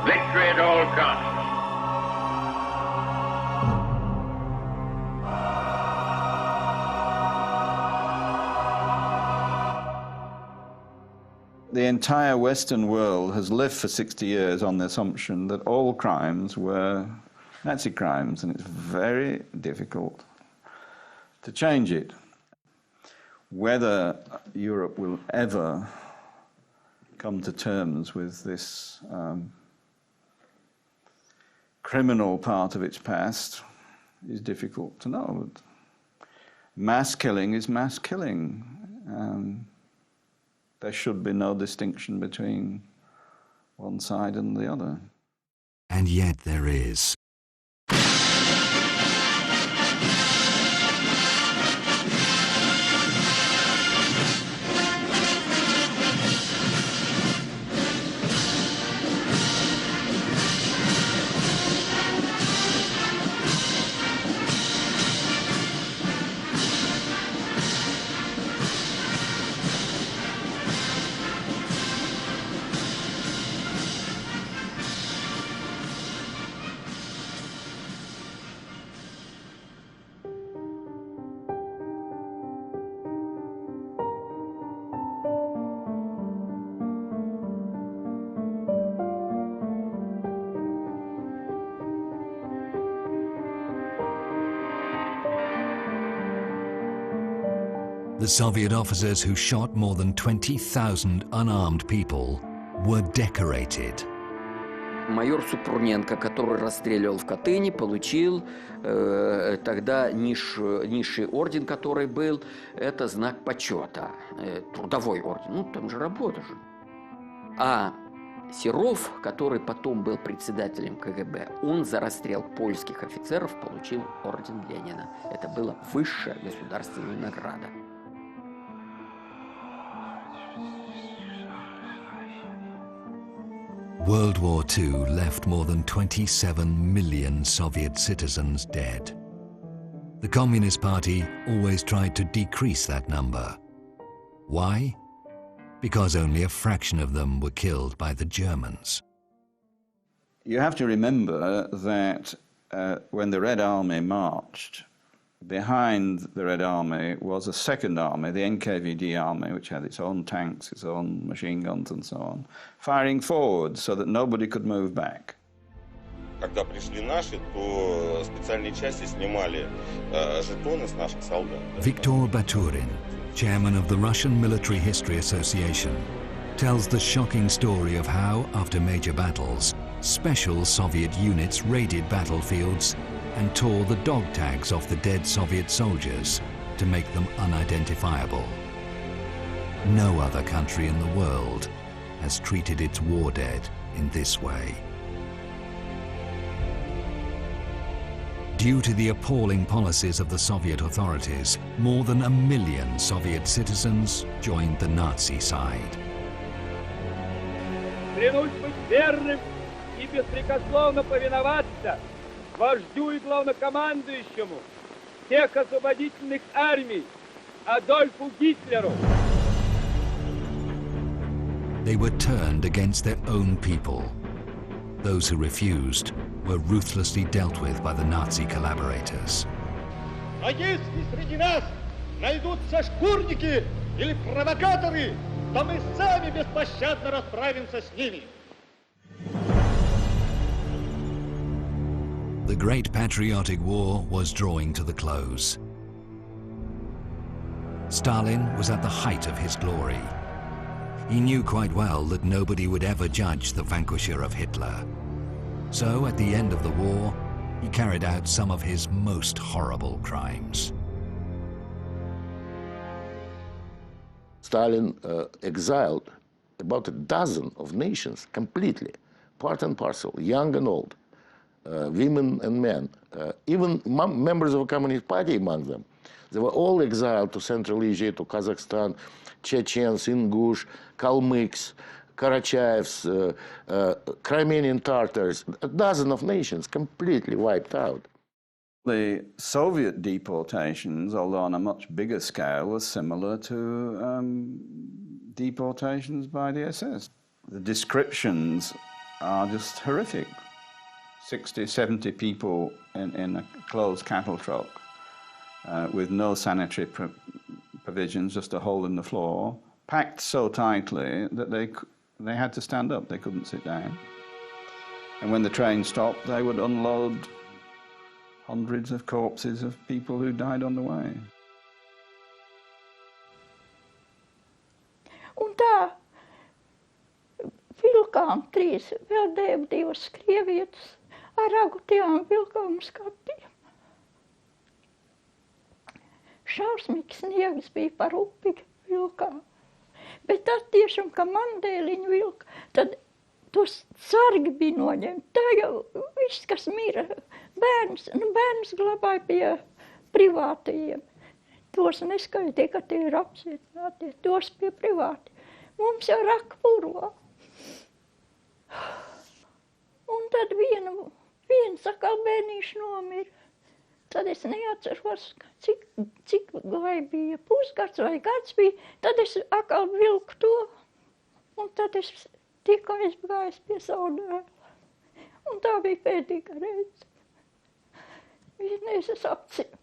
Victory at all costs. The entire Western world has lived for 60 years on the assumption that all crimes were Nazi crimes, and it's very difficult to change it. Whether Europe will ever come to terms with this criminal part of its past is difficult to know. But mass killing is mass killing. There should be no distinction between one side and the other. And yet there is. The Soviet officers who shot more than 20,000 unarmed people were decorated. Майор Супруненко, который расстреливал в Катыни, получил тогда низший орден, который был, это знак почета, трудовой орден. Ну, там же работа же. А Серов, который потом был председателем КГБ, он за расстрел польских офицеров получил орден Ленина. Это была высшая государственная награда. World War II left more than 27 million Soviet citizens dead. The Communist Party always tried to decrease that number. Why? Because only a fraction of them were killed by the Germans. You have to remember that when the Red Army marched, behind the Red Army was a second army, the NKVD army, which had its own tanks, its own machine guns and so on, firing forward so that nobody could move back. Когда пришли наши, то специальные части снимали жетоны с наших солдат. Viktor Baturin, chairman of the Russian Military History Association, tells the shocking story of how, after major battles, special Soviet units raided battlefields and tore the dog tags off the dead Soviet soldiers to make them unidentifiable. No other country in the world has treated its war dead in this way. Due to the appalling policies of the Soviet authorities, more than 1 million Soviet citizens joined the Nazi side. Клянусь быть верным и беспрекословно повиноваться вождю и главнокомандующему всех освободительных армий Адольфу Гитлеру. They were turned against their own people. Those who refused were ruthlessly dealt with by the Nazi collaborators. А если среди нас найдутся шкурники или провокаторы, то мы сами беспощадно расправимся с ними. The Great Patriotic War was drawing to the close. Stalin was at the height of his glory. He knew quite well that nobody would ever judge the vanquisher of Hitler. So, at the end of the war, he carried out some of his most horrible crimes. Stalin exiled about a dozen of nations completely, part and parcel, young and old. Women and men, even members of the Communist Party among them. They were all exiled to Central Asia, to Kazakhstan, Chechens, Ingush, Kalmyks, Karachayevs, Crimean Tatars, a dozen of nations completely wiped out. The Soviet deportations, although on a much bigger scale, were similar to deportations by the SS. The descriptions are just horrific. 60, 70 people in a closed cattle truck with no sanitary provisions, just a hole in the floor, packed so tightly that they had to stand up, they couldn't sit down. And when the train stopped, they would unload hundreds of corpses of people who died on the way. Un tā vilkām vēl divas krievietes ar ragutījām vilkām skatiem. Šausmīgs sniegs bija par upi vilkām. Bet tad tiešām, ka mandēliņu vilka, tad tos sargi bija noņemti. Tā jau viss, kas mira, bērns glabāja pie privātajiem. Tos neskaitīja, ka tie ir apcietinātie, tos pie privāti. Mums jau raka purvā. Un tad viens atkal bērnīši nomira. Tad es neatceros, cik vai bija pusgads vai gads bija. Tad es atkal vilku to, un tad es tikai aizgājis pie savu dēlu. Un tā bija pēdīga reize. Vienreiz es apcietu.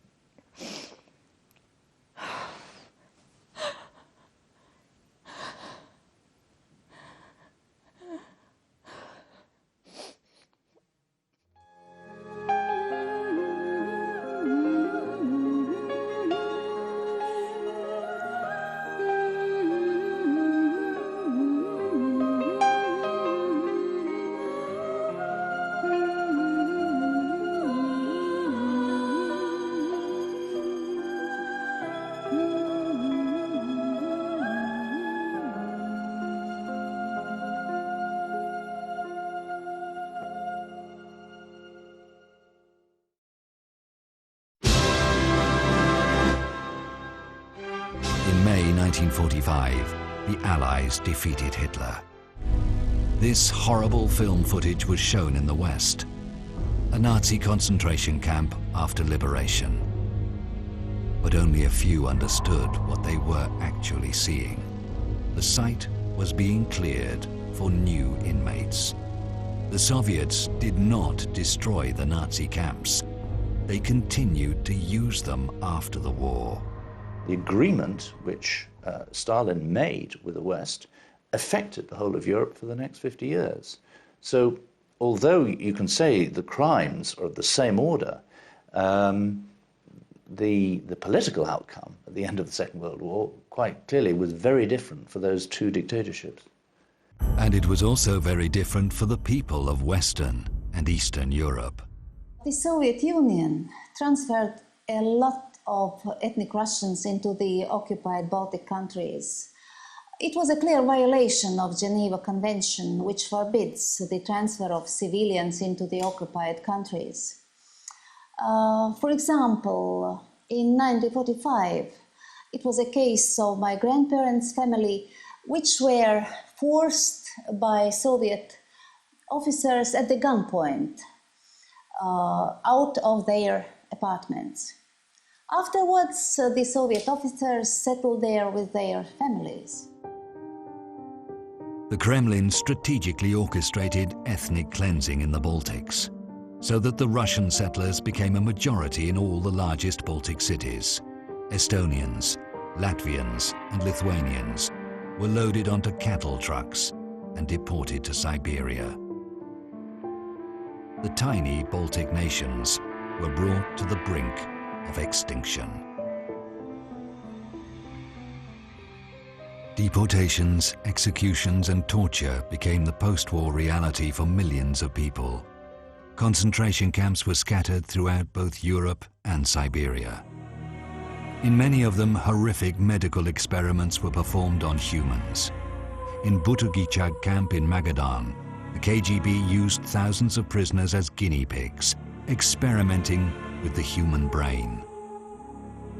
1945, the Allies defeated Hitler. This horrible film footage was shown in the West, a Nazi concentration camp after liberation. But only a few understood what they were actually seeing. The site was being cleared for new inmates. The Soviets did not destroy the Nazi camps. They continued to use them after the war. The agreement which Stalin made with the West affected the whole of Europe for the next 50 years. So although you can say the crimes are of the same order, the political outcome at the end of the Second World War quite clearly was very different for those two dictatorships. And it was also very different for the people of Western and Eastern Europe. The Soviet Union transferred a lot of ethnic Russians into the occupied Baltic countries. It was a clear violation of Geneva Convention, which forbids the transfer of civilians into the occupied countries. For example, in 1945, it was a case of my grandparents' family, which were forced by Soviet officers at the gunpoint out of their apartments. Afterwards, the Soviet officers settled there with their families. The Kremlin strategically orchestrated ethnic cleansing in the Baltics, so that the Russian settlers became a majority in all the largest Baltic cities. Estonians, Latvians, and Lithuanians were loaded onto cattle trucks and deported to Siberia. The tiny Baltic nations were brought to the brink of extinction. Deportations, executions, and torture became the post-war reality for millions of people. Concentration camps were scattered throughout both Europe and Siberia. In many of them, horrific medical experiments were performed on humans. In Butugicag camp in Magadan, the KGB used thousands of prisoners as guinea pigs, experimenting with the human brain.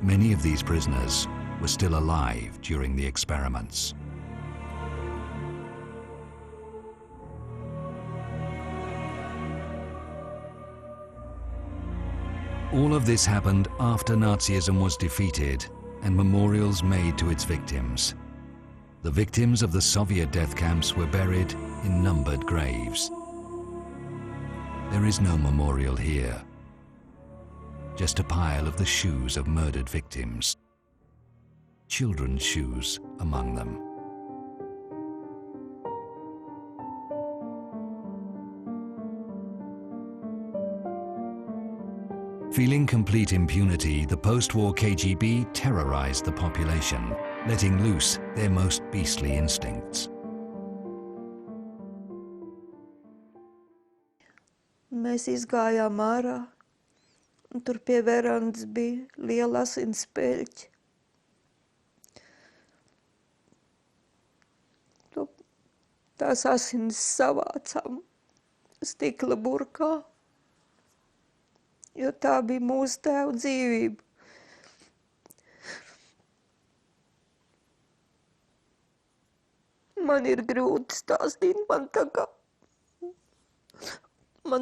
Many of these prisoners were still alive during the experiments. All of this happened after Nazism was defeated and memorials made to its victims. The victims of the Soviet death camps were buried in numbered graves. There is no memorial here, just a pile of the shoes of murdered victims, children's shoes among them. Feeling complete impunity, the post-war KGB terrorized the population, letting loose their most beastly instincts. Mēs izgājām ārā, un tur pie verandas bija liela asinspeļķe. Tās asins savācām stikla burkā, jo tā bija mūsu tēva dzīvība. Man ir grūti stāstīt, man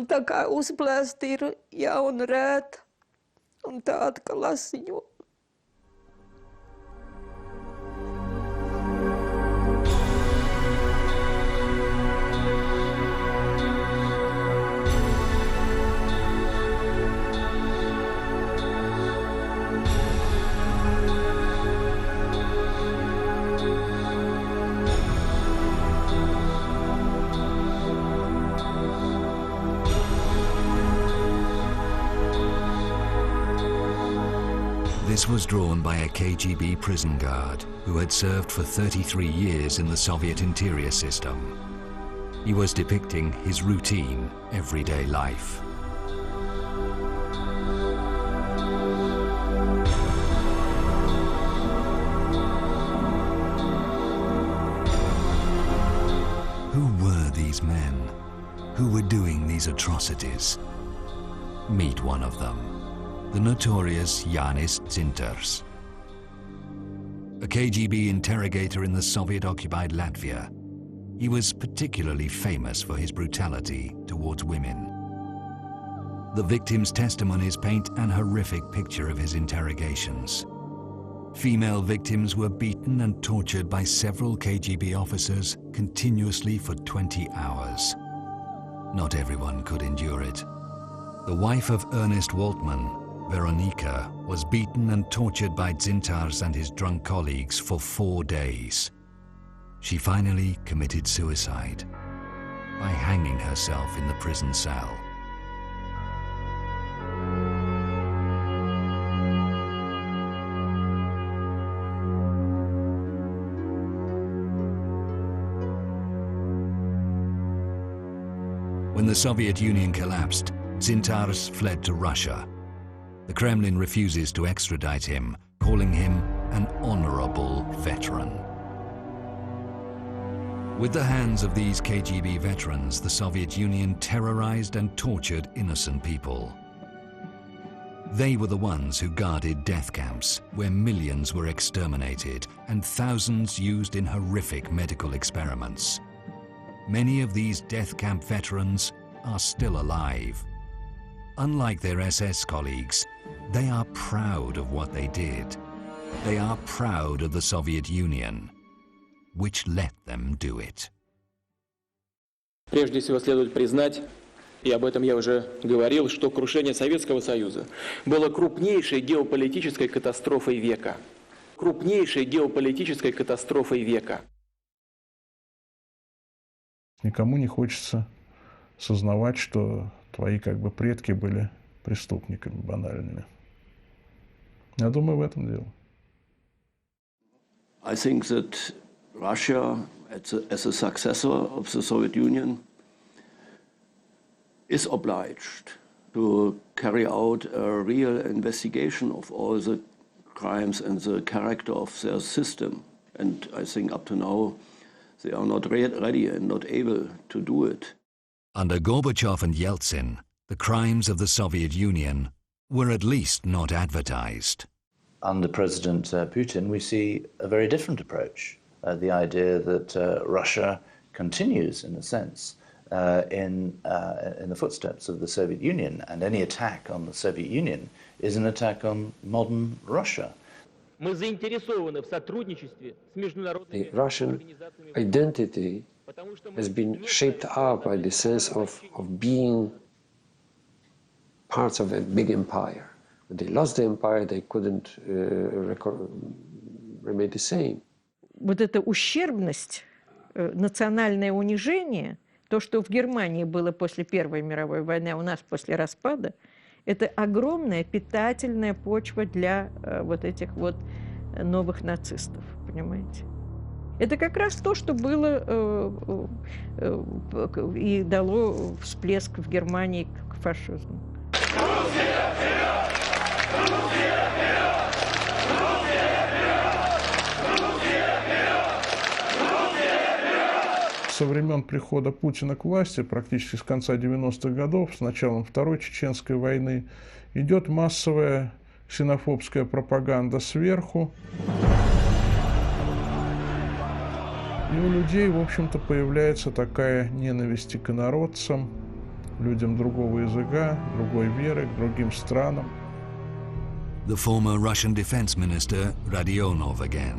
tā kā uzplēsta ir jauna rēta un tāda, ka lasiņo. This was drawn by a KGB prison guard who had served for 33 years in the Soviet interior system. He was depicting his routine, everyday life. Who were these men? Who were doing these atrocities? Meet one of them. The notorious Jānis Dzintars. a KGB interrogator in the Soviet-occupied Latvia. He was particularly famous for his brutality towards women. The victims' testimonies paint an horrific picture of his interrogations. Female victims were beaten and tortured by several KGB officers continuously for 20 hours. Not everyone could endure it. The wife of Ernest Waltman, Veronika, was beaten and tortured by Dzintars and his drunk colleagues for 4 days. She finally committed suicide by hanging herself in the prison cell. When the Soviet Union collapsed, Dzintars fled to Russia. The Kremlin refuses to extradite him, calling him an honorable veteran. With the hands of these KGB veterans, the Soviet Union terrorized and tortured innocent people. They were the ones who guarded death camps, where millions were exterminated and thousands used in horrific medical experiments. Many of these death camp veterans are still alive. Unlike their SS colleagues, they are proud of what they did. They are proud of the Soviet Union, which let them do it. Прежде всего следует признать, и об этом я уже говорил, что крушение Советского Союза было крупнейшей геополитической катастрофой века. Крупнейшей геополитической катастрофой века. Никому не хочется сознавать, что твои предки были преступниками банальными. Я думаю, в этом дело. I think that Russia, as a successor of the Soviet Union, is obliged to carry out a real investigation of all the crimes and the character of their system. And I think up to now, they are not ready and not able to do it. Under Gorbachev and Yeltsin, the crimes of the Soviet Union were at least not advertised. Under President Putin, we see a very different approach. The idea that Russia continues, in a sense, in the footsteps of the Soviet Union, and any attack on the Soviet Union is an attack on modern Russia. The Russian identity has been shaped up by the sense of being parts of a big empire. When they lost the empire, they couldn't remain the same. Вот эта ущербность, национальное унижение, то, что в Германии было после Первой мировой войны, а у нас после распада, это огромная питательная почва для вот этих вот новых нацистов, понимаете? Это как раз то, что было и дало всплеск в Германии к фашизму. Со времен прихода Путина к власти, практически с конца 90-х годов, с началом Второй Чеченской войны, идет массовая ксенофобская пропаганда сверху. И у людей, в общем-то, появляется такая ненависть к инородцам, людям другого языка, другой веры, к другим странам. The former Russian defense minister Radionov again.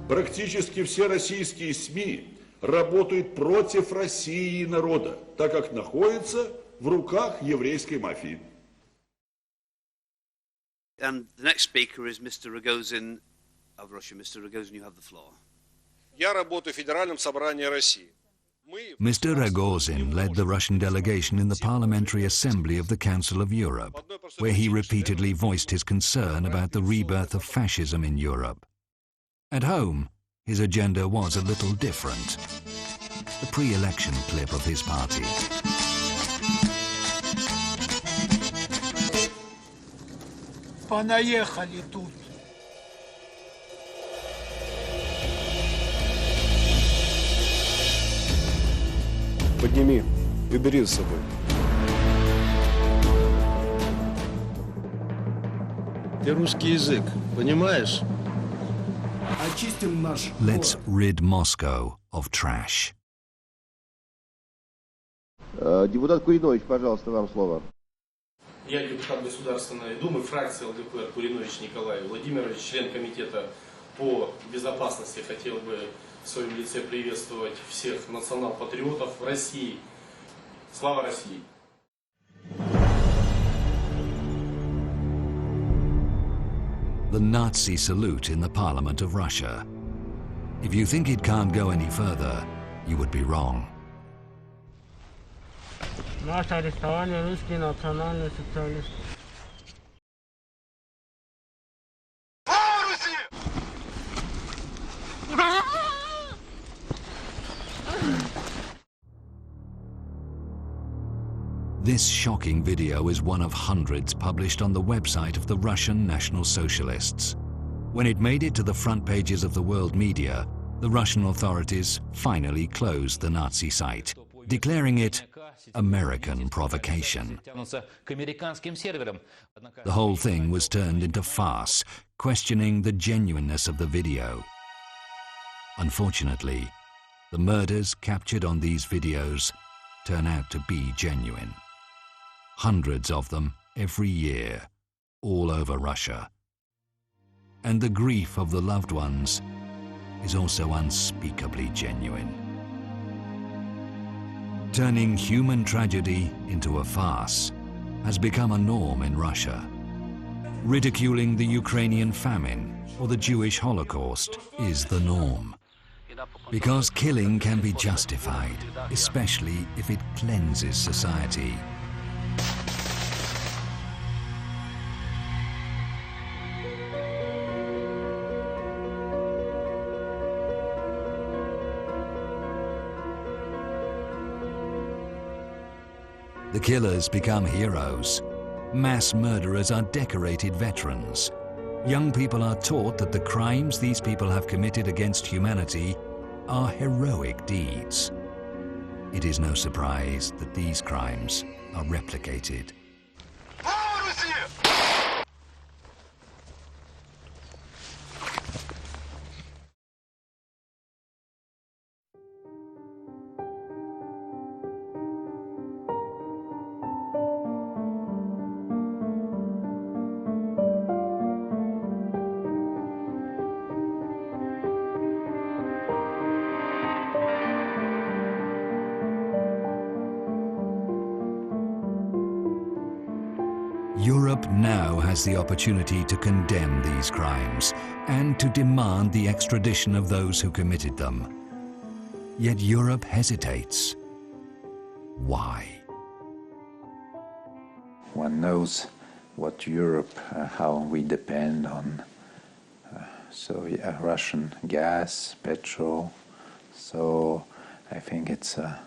Практически все российские СМИ работают против России и народа, так как находятся в руках еврейской мафии. And the next speaker is Mr. Rogozin of Russia. Mr. Rogozin, you have the floor. Я работаю в Федеральном собрании России. Mr. Rogozin led the Russian delegation in the Parliamentary Assembly of the Council of Europe, where he repeatedly voiced his concern about the rebirth of fascism in Europe. At home, his agenda was a little different. The pre-election clip of his party. Понаехали тут. Подними и бери с собой. Ты русский язык, понимаешь? Let's rid Moscow of trash. Депутат Куринович, пожалуйста, вам слово. Я депутат Государственной Думы, фракции ЛДПР Куринович Николай Владимирович, член комитета по безопасности. Хотел бы в своем лице приветствовать всех национал-патриотов в России. Слава России! The Nazi salute in the Parliament of Russia. If you think it can't go any further, you would be wrong. Нас арестовали русские национальные социалисты. This shocking video is one of hundreds published on the website of the Russian National Socialists. When it made it to the front pages of the world media, the Russian authorities finally closed the Nazi site, declaring it American provocation. The whole thing was turned into farce, questioning the genuineness of the video. Unfortunately, the murders captured on these videos turn out to be genuine. Hundreds of them every year, all over Russia. And the grief of the loved ones is also unspeakably genuine. Turning human tragedy into a farce has become a norm in Russia. Ridiculing the Ukrainian famine or the Jewish Holocaust is the norm. Because killing can be justified, especially if it cleanses society. The killers become heroes. Mass murderers are decorated veterans. Young people are taught that the crimes these people have committed against humanity are heroic deeds. It is no surprise that these crimes are replicated. Europe now has the opportunity to condemn these crimes and to demand the extradition of those who committed them. Yet Europe hesitates. Why? One knows what Europe, how we depend on Russian gas, petrol. So I think it's a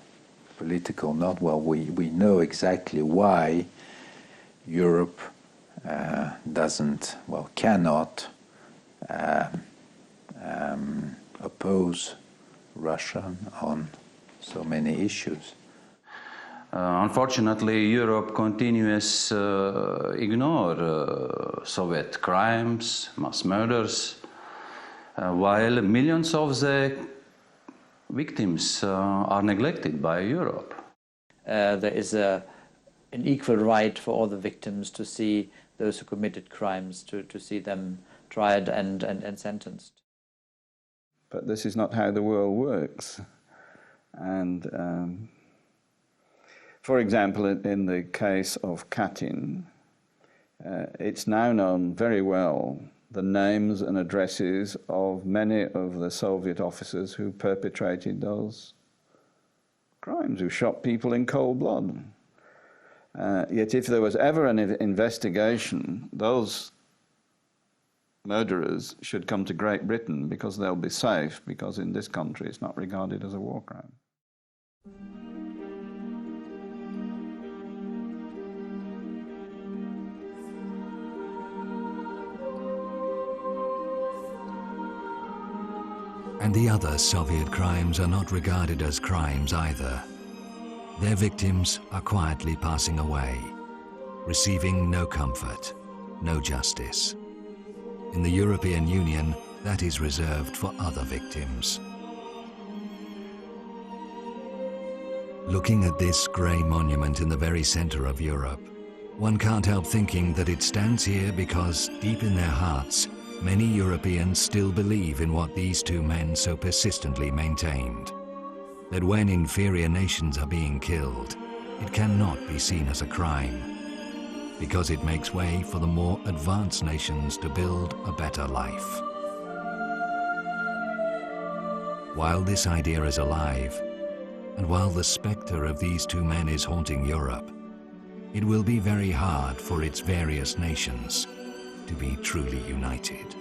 political not well. We know exactly why Europe cannot oppose Russia on so many issues. Unfortunately, Europe continues ignore Soviet crimes, mass murders, while millions of the victims are neglected by Europe. There is an equal right for all the victims to see those who committed crimes, to see them tried and sentenced. But this is not how the world works. And for example, in the case of Katyn, it's now known very well the names and addresses of many of the Soviet officers who perpetrated those crimes, who shot people in cold blood. Yet if there was ever an investigation, those murderers should come to Great Britain because they'll be safe, because in this country it's not regarded as a war crime. And the other Soviet crimes are not regarded as crimes either. Their victims are quietly passing away, receiving no comfort, no justice. In the European Union, that is reserved for other victims. Looking at this grey monument in the very centre of Europe, one can't help thinking that it stands here because, deep in their hearts, many Europeans still believe in what these two men so persistently maintained. That when inferior nations are being killed, it cannot be seen as a crime, because it makes way for the more advanced nations to build a better life. While this idea is alive, and while the spectre of these two men is haunting Europe, it will be very hard for its various nations to be truly united.